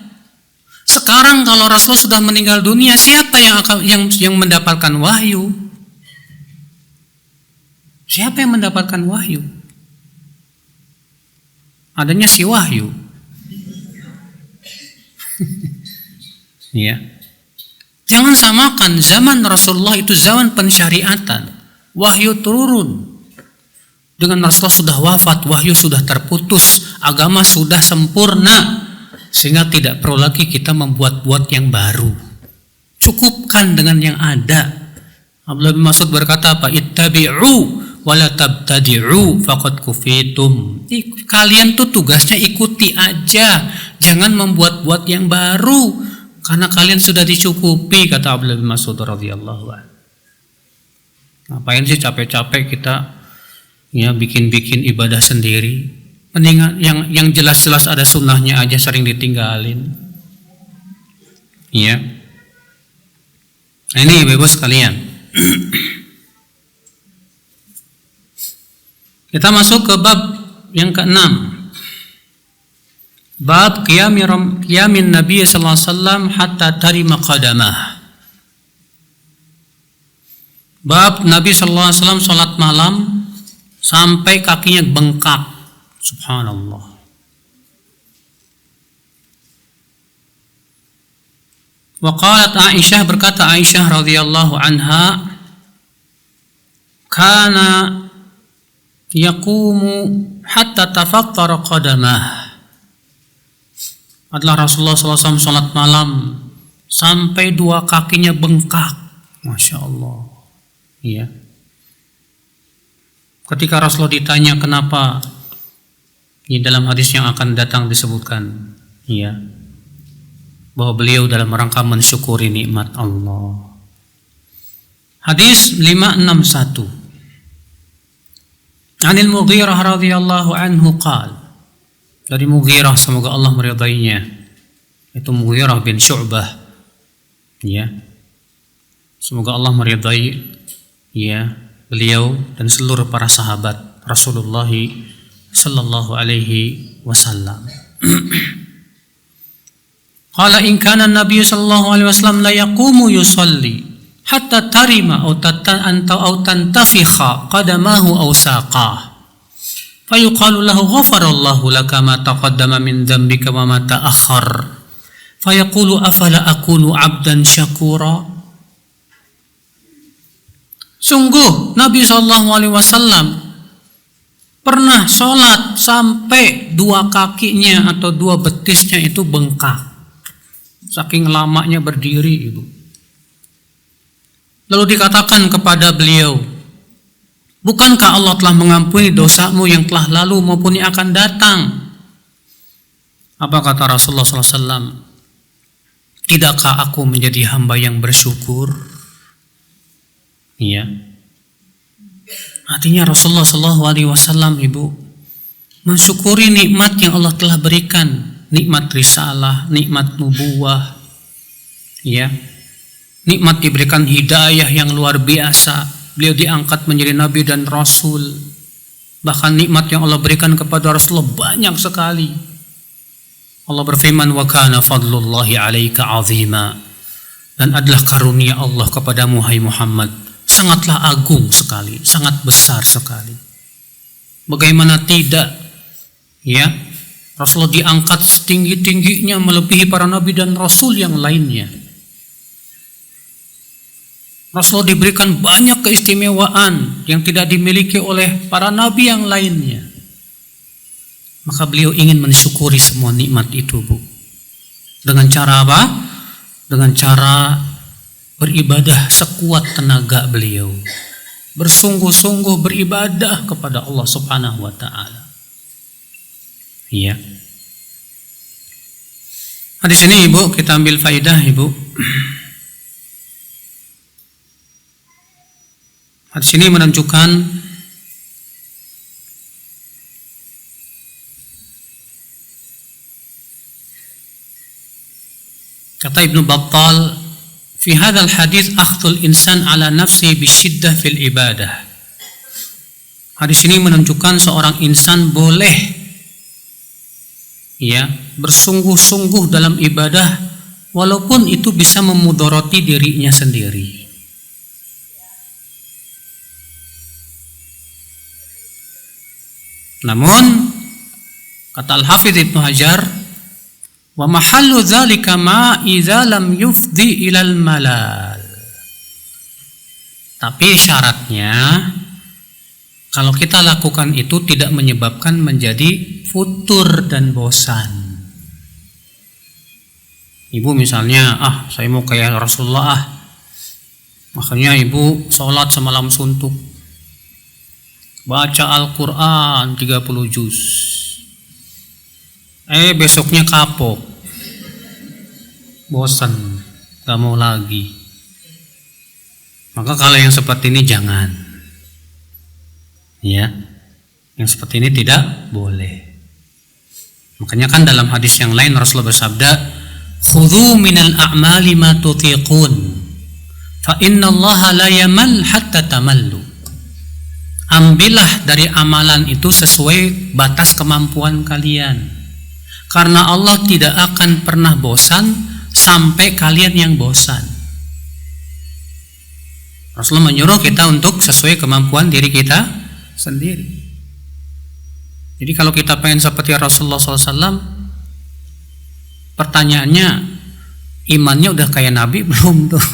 Sekarang kalau Rasul sudah meninggal dunia, siapa yang mendapatkan wahyu? Siapa yang mendapatkan wahyu? Adanya si wahyu. Ya. Jangan samakan zaman Rasulullah itu zaman pensyariatan. Wahyu turun. Dengan Rasulullah sudah wafat, wahyu sudah terputus, agama sudah sempurna, sehingga tidak perlu lagi kita membuat-buat yang baru. Cukupkan dengan yang ada. Abdullah bin Mas'ud berkata apa? Ittabi'u wala tabtadi'u faqad kufitum. Kalian tuh tugasnya ikuti aja, jangan membuat-buat yang baru, karena kalian sudah dicukupi, kata Abdullah bin Mas'ud radhiyallahu anhu. Ngapain sih capek-capek kita ya bikin ibadah sendiri? Mendingan yang jelas-jelas ada sunnahnya aja sering ditinggalin. Ya. Nah, ini Ibu sekalian. Kita masuk ke bab yang ke-6. Bab qiyamin Nabi sallallahu alaihi wasallam hatta tarima qadamah. Bab Nabi sallallahu alaihi wasallam salat malam sampai kakinya bengkak. Subhanallah. Wa qalat Aisyah, berkata Aisyah radhiyallahu anha, kana yaqumu hatta tafattara qadamah. Adalah Rasulullah SAW salat malam sampai dua kakinya bengkak. Masya Allah. Iya. Ketika Rasulullah ditanya kenapa, ini dalam hadis yang akan datang disebutkan, iya, bahwa beliau dalam rangka mensyukuri nikmat Allah. Hadis 561. Anil Mughirah radhiyallahu anhu qala, dari Mughirah semoga Allah meridainya, itu Mughirah bin Syu'bah, ya, semoga Allah meridai ya beliau dan seluruh para sahabat Rasulullah sallallahu alaihi wasallam. Qala in kana an-nabiy sallallahu alaihi wasallam la yaqumu yusalli hatta tarima aw tantafikha qadamahu aw saqah fayuqalu lahu ghafarallahu laka ma taqaddama min dhanbika wa ma ta'akhkhar fayaqulu afala akunu 'abdan syakura. Sungguh Nabi sallallahu alaihi wasallam pernah sholat sampai dua kakinya atau dua betisnya itu bengkak, saking lamanya berdiri itu. Lalu dikatakan kepada beliau, bukankah Allah telah mengampuni dosamu yang telah lalu maupun yang akan datang? Apa kata Rasulullah SAW? Tidakkah aku menjadi hamba yang bersyukur? Iya. Artinya Rasulullah SAW, Ibu, mensyukuri nikmat yang Allah telah berikan, nikmat risalah, nikmat nubuwah, ya. Nikmat diberikan hidayah yang luar biasa. Beliau diangkat menjadi nabi dan rasul. Bahkan nikmat yang Allah berikan kepada Rasulullah banyak sekali. Allah berfirman, wa kana fadlullahi 'alaika 'azima. Dan adalah karunia Allah kepadamu hai Muhammad sangatlah agung sekali, sangat besar sekali. Bagaimana tidak, ya, Rasulullah diangkat setinggi-tingginya melebihi para nabi dan rasul yang lainnya. Rasulullah diberikan banyak keistimewaan yang tidak dimiliki oleh para nabi yang lainnya. Maka beliau ingin mensyukuri semua nikmat itu, Bu. Dengan cara apa? Dengan cara beribadah sekuat tenaga beliau. Bersungguh-sungguh beribadah kepada Allah Subhanahu wa taala. Iya. Hadis ini, Ibu, kita ambil faidah, Ibu. Hadis ini menunjukkan kata Ibnu Battal, fi hadzal hadits akhdhul insan ala nafsi bisyiddah fil ibadah. Hadis ini menunjukkan seorang insan boleh, ya, bersungguh-sungguh dalam ibadah walaupun itu bisa memudarati dirinya sendiri. Namun kata Al-Hafidz Ibnu Hajar, wa mahallu dzalika ma idza lam yufdi ilal malal. Tapi syaratnya kalau kita lakukan itu tidak menyebabkan menjadi futur dan bosan. Ibu misalnya, saya mau kayak Rasulullah, makanya ibu sholat semalam suntuk, baca Al-Quran 30 juz. Besoknya kapok, bosan, gak mau lagi. Maka kalau yang seperti ini jangan, ya, yang seperti ini tidak boleh. Makanya kan dalam hadis yang lain Rasulullah bersabda, khudhu minal a'mali ma tutiqun, fa innallaha la yamal hatta tamallu. Ambillah dari amalan itu sesuai batas kemampuan kalian, karena Allah tidak akan pernah bosan sampai kalian yang bosan. Rasulullah menyuruh kita untuk sesuai kemampuan diri kita sendiri. Jadi kalau kita pengen seperti Rasulullah SAW, pertanyaannya, imannya udah kayak Nabi belum tuh?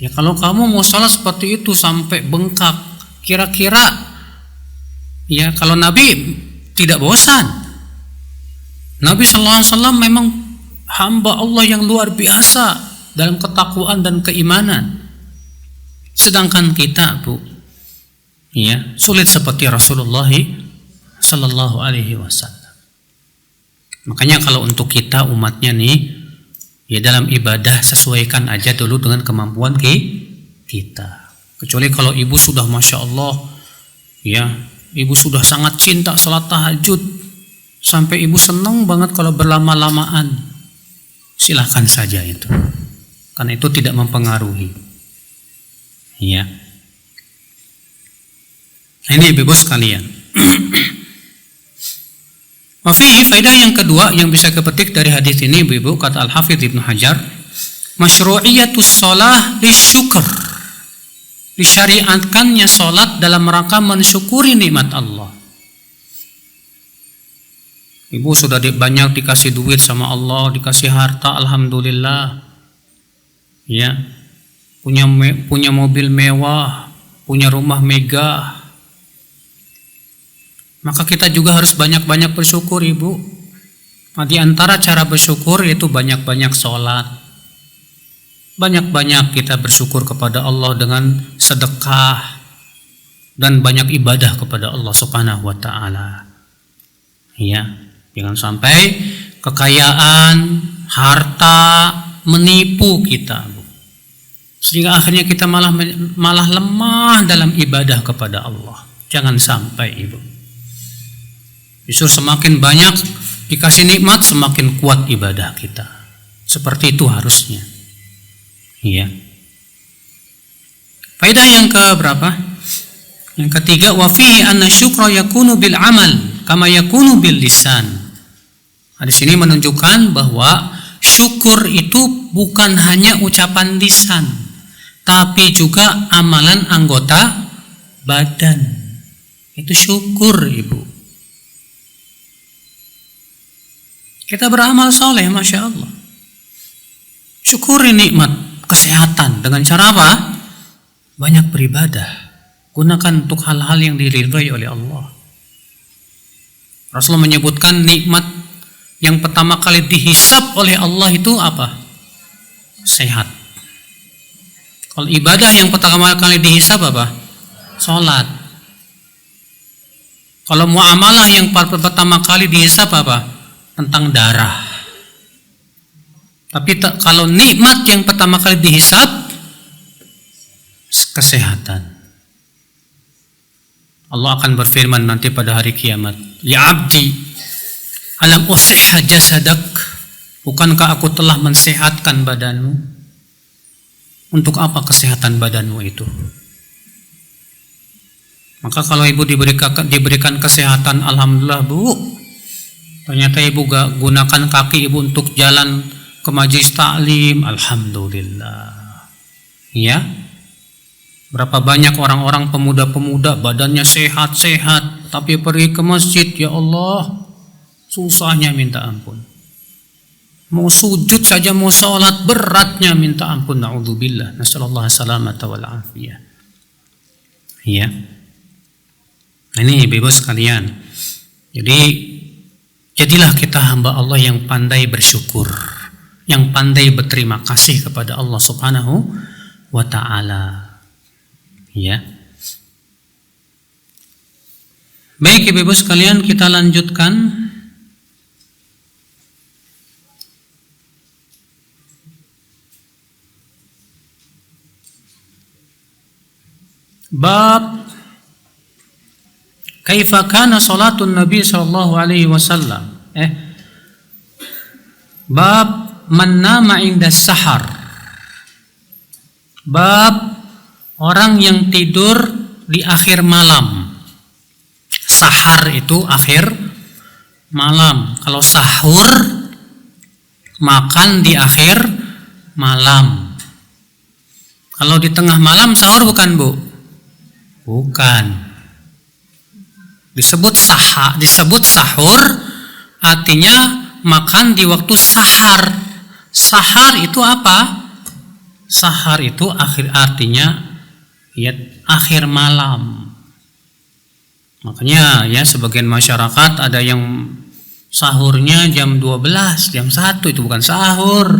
Ya kalau kamu mau sholat seperti itu sampai bengkak, kira-kira, ya kalau Nabi tidak bosan. Nabi SAW memang hamba Allah yang luar biasa dalam ketakwaan dan keimanan. Sedangkan kita, Bu, ya, sulit seperti Rasulullah Sallallahu Alaihi Wasallam. Makanya kalau untuk kita umatnya nih, ya dalam ibadah sesuaikan aja dulu dengan kemampuan kita. Kecuali kalau ibu sudah Masya Allah, ya, ibu sudah sangat cinta salat tahajud, sampai ibu senang banget kalau berlama-lamaan, silahkan saja itu, karena itu tidak mempengaruhi, ya. Ini ibu sekalian. Wafi'i, faedah yang kedua yang bisa kepetik dari hadis ini, ibu, kata Al-Hafidz Ibnu Hajar, masyru'iyatus shalah lisyukr, disyariatkannya salat dalam rangka mensyukuri nikmat Allah. Ibu sudah banyak dikasih duit sama Allah, dikasih harta, alhamdulillah, ya, punya mobil mewah, punya rumah megah. Maka kita juga harus banyak-banyak bersyukur, Ibu. Nah, di antara cara bersyukur yaitu banyak-banyak sholat, banyak-banyak kita bersyukur kepada Allah dengan sedekah dan banyak ibadah kepada Allah Subhanahu wa taala. Ya. Jangan sampai kekayaan, harta menipu kita, Bu. Sehingga akhirnya kita malah lemah dalam ibadah kepada Allah. Jangan sampai, Ibu. Justru semakin banyak dikasih nikmat, semakin kuat ibadah kita. Seperti itu harusnya. Iya. Faedah yang keberapa? Yang ketiga, wa fihi anna syukra yakunu bil amal kama yakunu bil lisan. Hadis ini menunjukkan bahwa syukur itu bukan hanya ucapan lisan, tapi juga amalan anggota badan. Itu syukur, Ibu. Kita beramal soleh, Masya Allah. Syukuri nikmat kesehatan dengan cara apa? Banyak beribadah. Gunakan untuk hal-hal yang diridhai oleh Allah. Rasulullah menyebutkan nikmat yang pertama kali dihisab oleh Allah itu apa? Sehat. Kalau ibadah yang pertama kali dihisab apa? Salat. Kalau muamalah yang pertama kali dihisab apa? Tentang darah. Tapi kalau nikmat yang pertama kali dihisab, kesehatan. Allah akan berfirman nanti pada hari kiamat, ya abdi, alam usihha jasadak, bukankah aku telah mensehatkan badanmu? Untuk apa kesehatan badanmu itu? Maka kalau ibu diberikan kesehatan, alhamdulillah Bu, ternyata ibu gak gunakan kaki ibu untuk jalan ke majelis taklim, alhamdulillah. Ya, berapa banyak orang-orang pemuda-pemuda badannya sehat-sehat, tapi pergi ke masjid, ya Allah, susahnya minta ampun. Mau sujud saja, mau sholat, beratnya minta ampun. Na'udzubillah, nasallallahu salamata wal afiyah. Ya, ini ibu sekalian. Jadi jadilah kita hamba Allah yang pandai bersyukur, yang pandai berterima kasih kepada Allah Subhanahu wa ta'ala. Ya. Baik Ibu sekalian, kita lanjutkan. Bab kaifa kana salatun Nabi sallallahu alaihi wasallam. Bab man nama inda sahar. Bab orang yang tidur di akhir malam. Sahar itu akhir malam. Kalau sahur, makan di akhir malam. Kalau di tengah malam sahur bukan Bu? Bukan. Disebut sahur, artinya makan di waktu sahar. Sahar itu apa? Sahar itu artinya ya akhir malam. Makanya ya sebagian masyarakat ada yang sahurnya jam 12, jam 1, itu bukan sahur.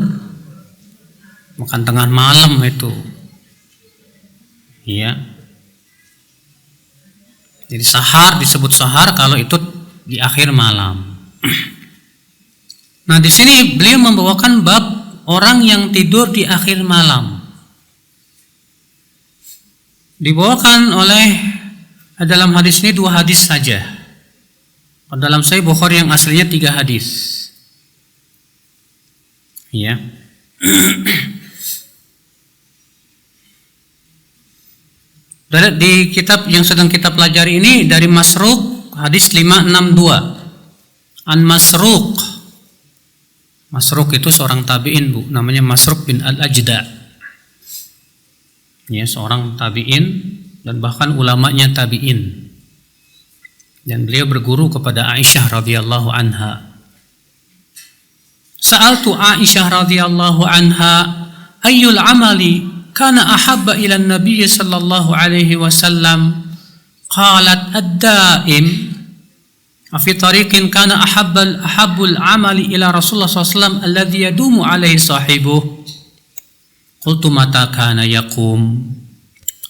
Makan tengah malam itu. Iya. Jadi sahar disebut sahar kalau itu di akhir malam. Nah, di sini beliau membawakan bab orang yang tidur di akhir malam. Dibawakan oleh dalam hadis ini 2 hadis saja. Dalam Sahih Bukhari yang aslinya 3 hadis. Ya. Di kitab yang sedang kita pelajari ini dari Masruq, hadis 562. An Masruq. Masruq itu seorang tabi'in Bu, namanya Masruq bin Al-Ajda. Ya, seorang tabi'in dan bahkan ulamanya tabi'in. Dan beliau berguru kepada Aisyah radhiyallahu anha. Sa'altu Aisyah radhiyallahu anha ayyul amali kana ahabba ila Nabi sallallahu alaihi wasallam, qalat ad-daim fi tariqin kana ahabbul amali ila Rasulullah sallallahu alaihi wasallam alladhi yadumu alaihi sahibuh. Qultu mata kana yaqum?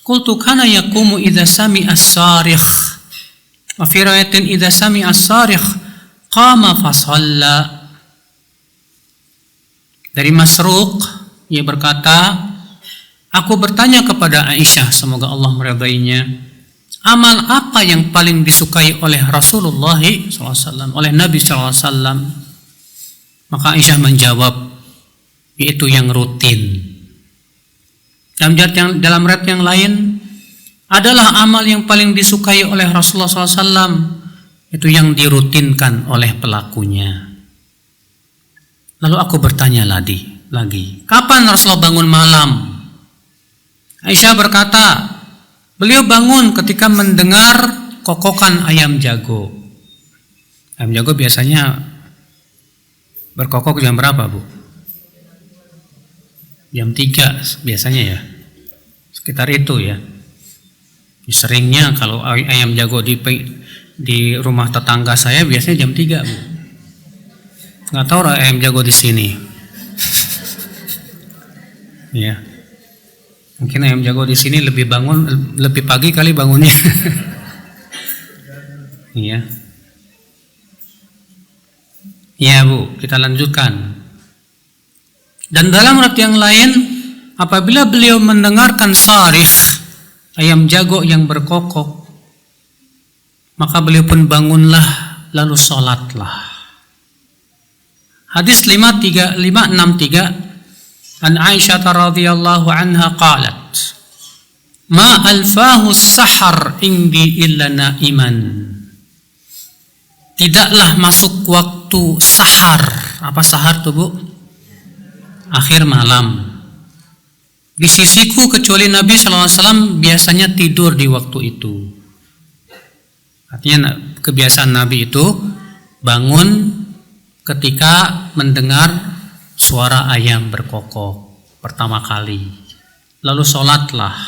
Qultu kana yaqumu idza sami'a as-sarikh, wa fi riwayatin idza sami'a as-sarikh qama fa shalla. Dari Masruq, ia berkata, aku bertanya kepada Aisyah, semoga Allah meridainya, amal apa yang paling disukai oleh Rasulullah SAW, oleh Nabi SAW? Maka Aisyah menjawab, yaitu yang rutin. Dalam riwayat yang lain, adalah amal yang paling disukai oleh Rasulullah SAW, itu yang dirutinkan oleh pelakunya. Lalu aku bertanya lagi, kapan Rasulullah bangun malam? Aisyah berkata, beliau bangun ketika mendengar kokokan ayam jago. Ayam jago biasanya berkokok jam berapa, Bu? Jam 3 biasanya ya. Sekitar itu ya. Seringnya kalau ayam jago di rumah tetangga saya biasanya jam 3, Bu. Nggak tahu ayam jago di sini. Ya. Mungkin ayam jago di sini lebih pagi kali bangunnya. Iya. Ya, Bu, kita lanjutkan. Dan dalam riwayat yang lain, apabila beliau mendengarkan sarikh, ayam jago yang berkokok, maka beliau pun bangunlah lalu sholatlah. Hadis 563 an Aisyah radhiyallahu anha qalat, ma alfahu sahar indi illa naiman. Tidaklah masuk waktu sahar. Apa sahar tuh, Bu? Akhir malam. Di sisiku kecuali Nabi SAW biasanya tidur di waktu itu. Artinya kebiasaan Nabi itu bangun ketika mendengar suara ayam berkokok pertama kali. Lalu sholatlah.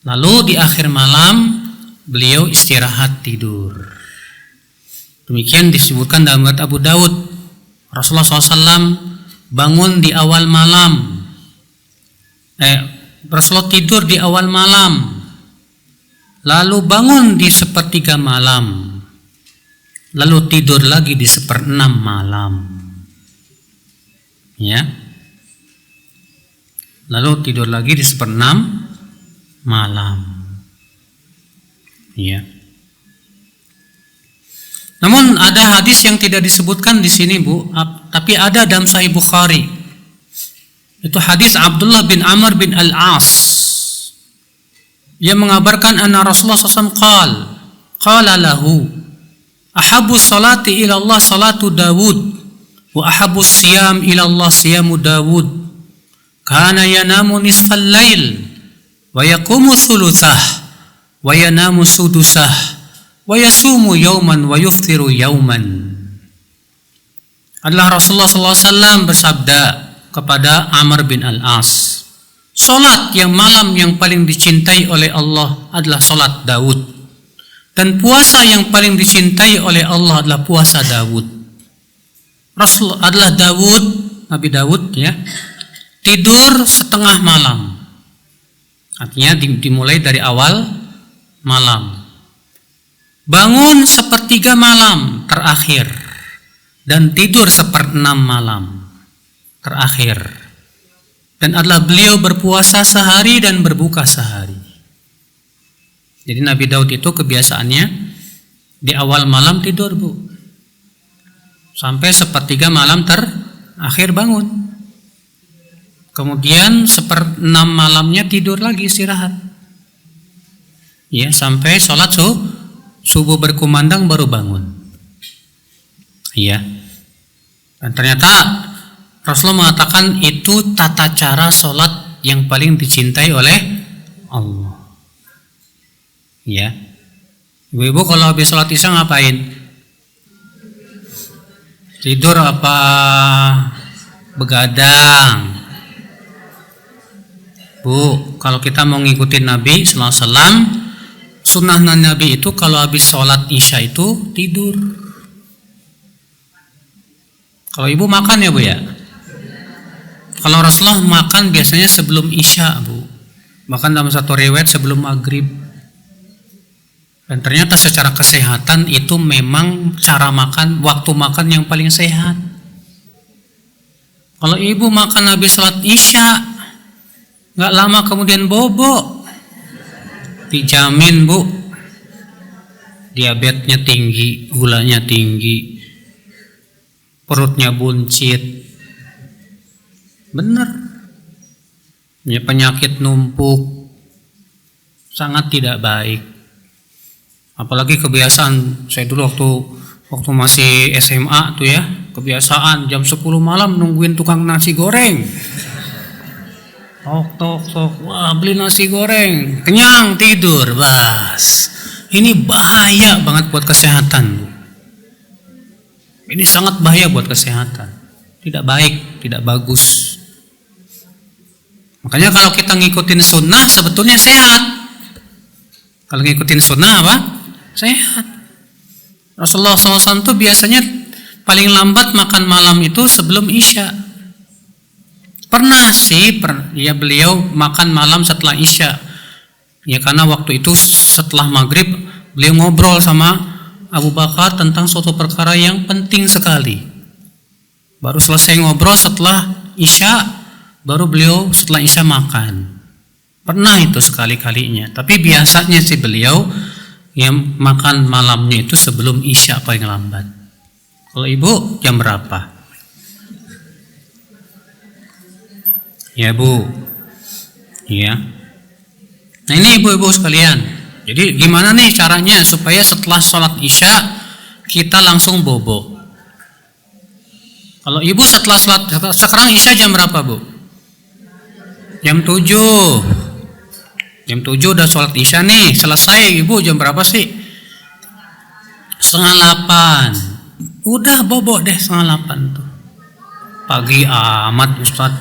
Lalu di akhir malam beliau istirahat tidur. Demikian disebutkan dalam riwayat Abu Daud. Rasulullah SAW bangun di awal malam. Rasulullah tidur di awal malam. Lalu bangun di sepertiga malam. Lalu tidur lagi di 1/6 malam. Ya. Lalu tidur lagi di 1/6 malam. Ya. Namun ada hadis yang tidak disebutkan di sini, Bu, tapi ada dalam Sahih Bukhari. Itu hadis Abdullah bin Amr bin Al-As. Ia mengabarkan anna Rasulullah SAW qala lahu ahabbu salati ila Allah salatu Dawud wa ahabbu siyam ila Allah siyamu Dawud. Kana yanamu nisfal lail wa yaqumu thuluthah wa yanamu sudusah wa yasumu yauman wa yuftiru yauman. Adalah Rasulullah SAW bersabda kepada Amr bin Al-As, solat yang malam yang paling dicintai oleh Allah adalah solat Daud, dan puasa yang paling dicintai oleh Allah adalah puasa Daud. Rasul adalah Daud, Nabi Daud ya, tidur setengah malam. Artinya dimulai dari awal malam. Bangun 1/3 malam terakhir dan tidur 1/6 malam terakhir. Dan adalah beliau berpuasa sehari dan berbuka sehari. Jadi Nabi Daud itu kebiasaannya di awal malam tidur, Bu, sampai 1/3 malam terakhir bangun. Kemudian 1/6 malamnya tidur lagi istirahat. Ya, sampai sholat subuh berkumandang baru bangun. Iya. Dan ternyata Rasulullah mengatakan itu tata cara sholat yang paling dicintai oleh Allah. Ya. Ibu-ibu kalau habis sholat isya ngapain? Tidur apa begadang? Bu, kalau kita mau ngikutin Nabi SAW, sunnah Nabi itu kalau habis sholat isya itu tidur. Kalau ibu makan ya, Bu ya? Kalau Rasulullah makan biasanya sebelum isya, Bu. Bahkan dalam satu riwayat sebelum maghrib. Dan ternyata secara kesehatan itu memang cara makan, waktu makan yang paling sehat. Kalau ibu makan habis sholat isya, nggak lama kemudian bobo, dijamin, Bu, diabetesnya tinggi, gulanya tinggi, perutnya buncit. Benar. Ya, penyakit numpuk sangat tidak baik. Apalagi kebiasaan saya dulu waktu masih SMA tuh ya, kebiasaan jam 10 malam nungguin tukang nasi goreng. Tok tok tok, wah beli nasi goreng, kenyang tidur, bas. Ini bahaya banget buat kesehatan, Bu. Ini sangat bahaya buat kesehatan. Tidak baik, tidak bagus. Makanya kalau kita ngikutin sunnah sebetulnya sehat. Kalau ngikutin sunnah apa? Sehat. Rasulullah SAW itu biasanya paling lambat makan malam itu sebelum Isya. Pernah sih, ya beliau makan malam setelah Isya. Ya karena waktu itu setelah maghrib beliau ngobrol sama Abu Bakar tentang suatu perkara yang penting sekali. Baru selesai ngobrol setelah Isya, baru beliau setelah Isya makan. Pernah itu sekali-kalinya. Tapi biasanya sih beliau yang makan malamnya itu sebelum Isya paling lambat. Kalau ibu jam berapa? Ya Bu. Iya. Nah ini ibu-ibu sekalian. Jadi gimana nih caranya supaya setelah sholat Isya kita langsung bobo? Kalau ibu setelah sholat, sekarang Isya jam berapa Bu? Jam 7. Jam 7 udah sholat Isya nih, selesai ibu jam berapa sih? 7:30. Udah bobo deh 7:30 tuh. Pagi amat Ustaz.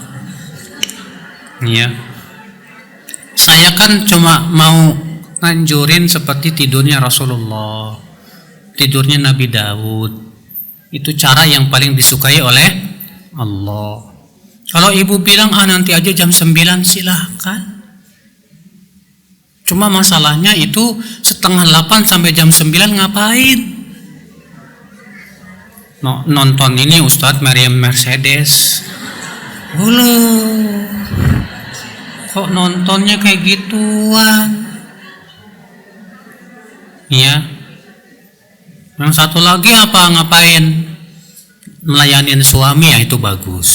Iya. Saya kan cuma mau nganjurin seperti tidurnya Rasulullah, tidurnya Nabi Daud. Itu cara yang paling disukai oleh Allah. Kalau ibu bilang nanti aja jam 9, silahkan. Cuma masalahnya itu 7:30 sampai jam 9 ngapain? Nonton ini Ustadz Meriam Mercedes. Kok nontonnya kayak gituan? Iya. Yang satu lagi apa ngapain? Melayanin suami, ya itu bagus.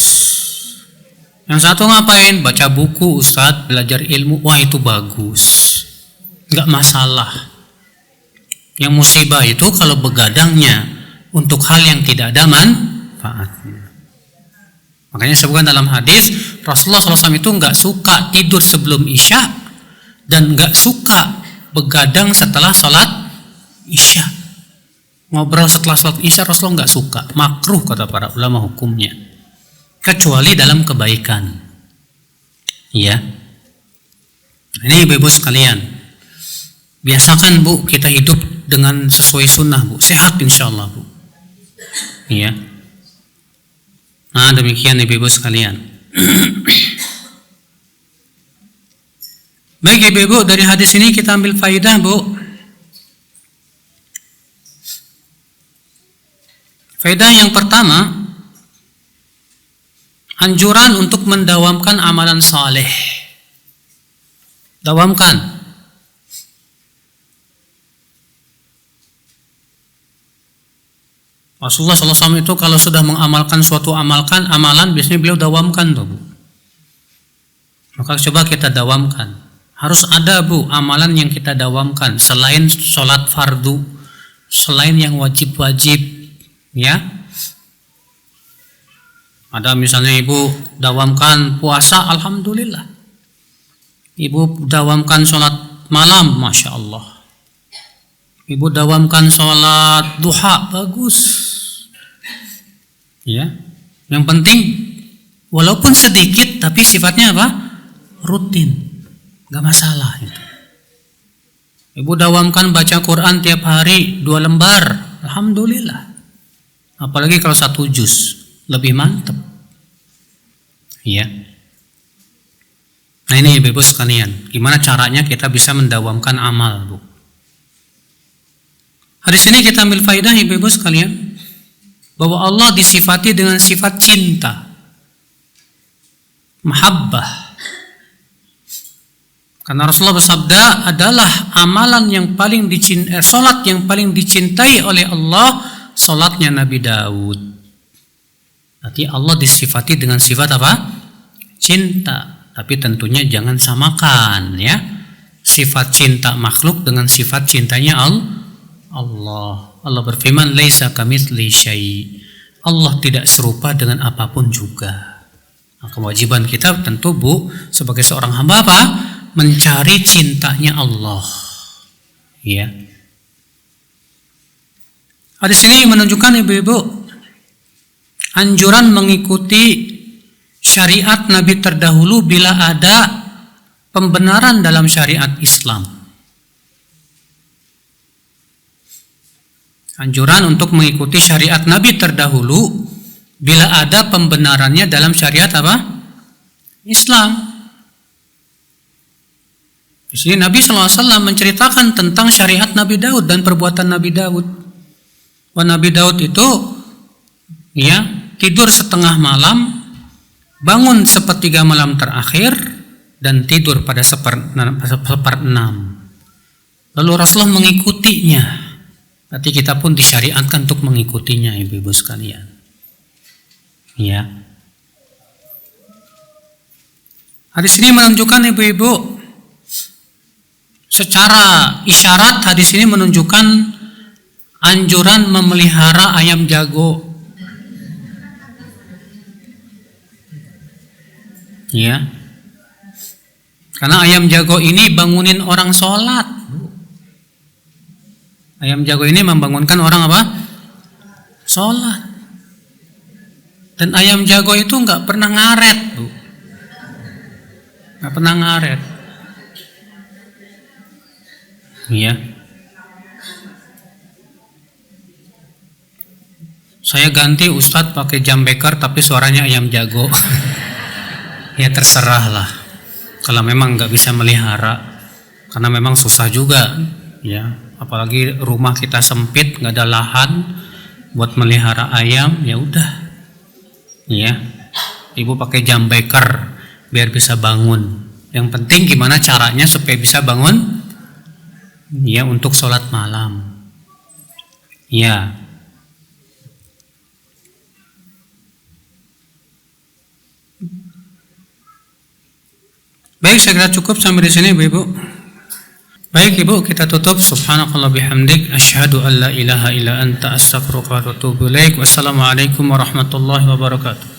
Yang satu ngapain? Baca buku Ustadz, belajar ilmu, wah itu bagus. Enggak masalah. Yang musibah itu kalau begadangnya untuk hal yang tidak ada manfaatnya. Makanya sebutkan dalam hadis Rasulullah SAW itu enggak suka tidur sebelum Isya dan enggak suka begadang setelah sholat Isya. Ngobrol setelah sholat Isya Rasulullah enggak suka, makruh kata para ulama hukumnya. Kecuali dalam kebaikan. Iya. Ini ibu-ibu sekalian. Biasakan Bu kita hidup dengan sesuai sunnah Bu, sehat insyaallah Bu. Iya. Nah demikian ibu-ibu sekalian. Baik ibu-ibu, dari hadis ini kita ambil faidah Bu. Faidah yang pertama, anjuran untuk mendawamkan amalan saleh. Dawamkan. Rasulullah SAW itu kalau sudah mengamalkan suatu amalan biasanya beliau dawamkan tuh Bu. Maka coba kita dawamkan. Harus ada Bu amalan yang kita dawamkan selain sholat fardu, selain yang wajib-wajib, ya. Ada misalnya ibu dawamkan puasa, alhamdulillah. Ibu dawamkan sholat malam, masya Allah. Ibu dawamkan sholat duha, bagus. Ya, yang penting walaupun sedikit tapi sifatnya apa? Rutin, nggak masalah itu. Ibu dawamkan baca Quran tiap hari 2 lembar, alhamdulillah. Apalagi kalau 1 juz, lebih mantap. Iya. Nah ini ibu-ibu sekalian, gimana caranya kita bisa mendawamkan amal Bu? Hadis ini kita ambil faidah ibu-ibu sekalian, bahwa Allah disifati dengan sifat cinta, mahabbah. Karena Rasulullah bersabda adalah amalan yang paling dicintai, salat yang paling dicintai oleh Allah, salatnya Nabi Daud. Berarti Allah disifati dengan sifat apa? Cinta. Tapi tentunya jangan samakan ya. Sifat cinta makhluk dengan sifat cintanya Allah. Allah berfirman, "Laisa kamitsli syai." Allah tidak serupa dengan apapun juga. Nah, kewajiban kita tentu sebagai seorang hamba apa? Mencari cintanya Allah. Ya. Hadis ini menunjukkan ibu-ibu anjuran mengikuti syariat Nabi terdahulu bila ada pembenaran dalam syariat Islam. Anjuran untuk mengikuti syariat Nabi terdahulu bila ada pembenarannya dalam syariat apa? Islam. Di sini Nabi SAW menceritakan tentang syariat Nabi Daud dan perbuatan Nabi Daud. Bahwa Nabi Daud itu tidur setengah malam, bangun sepertiga malam terakhir, dan tidur pada seperenam. Lalu Rasulullah mengikutinya. Berarti kita pun disyariatkan untuk mengikutinya, ibu-ibu sekalian. Ya. Hadis ini menunjukkan ibu-ibu, secara isyarat hadis ini menunjukkan anjuran memelihara ayam jago. Ya. Karena ayam jago ini bangunin orang sholat. Ayam jago ini membangunkan orang apa? Sholat. Dan ayam jago itu nggak pernah ngaret, Bu. Nggak pernah ngaret. Iya. Saya ganti Ustadz pakai jam beker tapi suaranya ayam jago. Ya terserah lah. Kalau memang nggak bisa melihara, karena memang susah juga, ya. Apalagi rumah kita sempit, nggak ada lahan buat melihara ayam, ya udah. Ya, ibu pakai jam beker biar bisa bangun. Yang penting gimana caranya supaya bisa bangun? Ya, untuk sholat malam. Ya. Baik, saya kira cukup sampai di sini, Ibu. Baik, Ibu, kita tutup. Subhanakallah bihamdik, asyhadu an la ilaha illa anta, astaghfiruka wa atubu ilaik. Wassalamualaikum warahmatullahi wabarakatuh.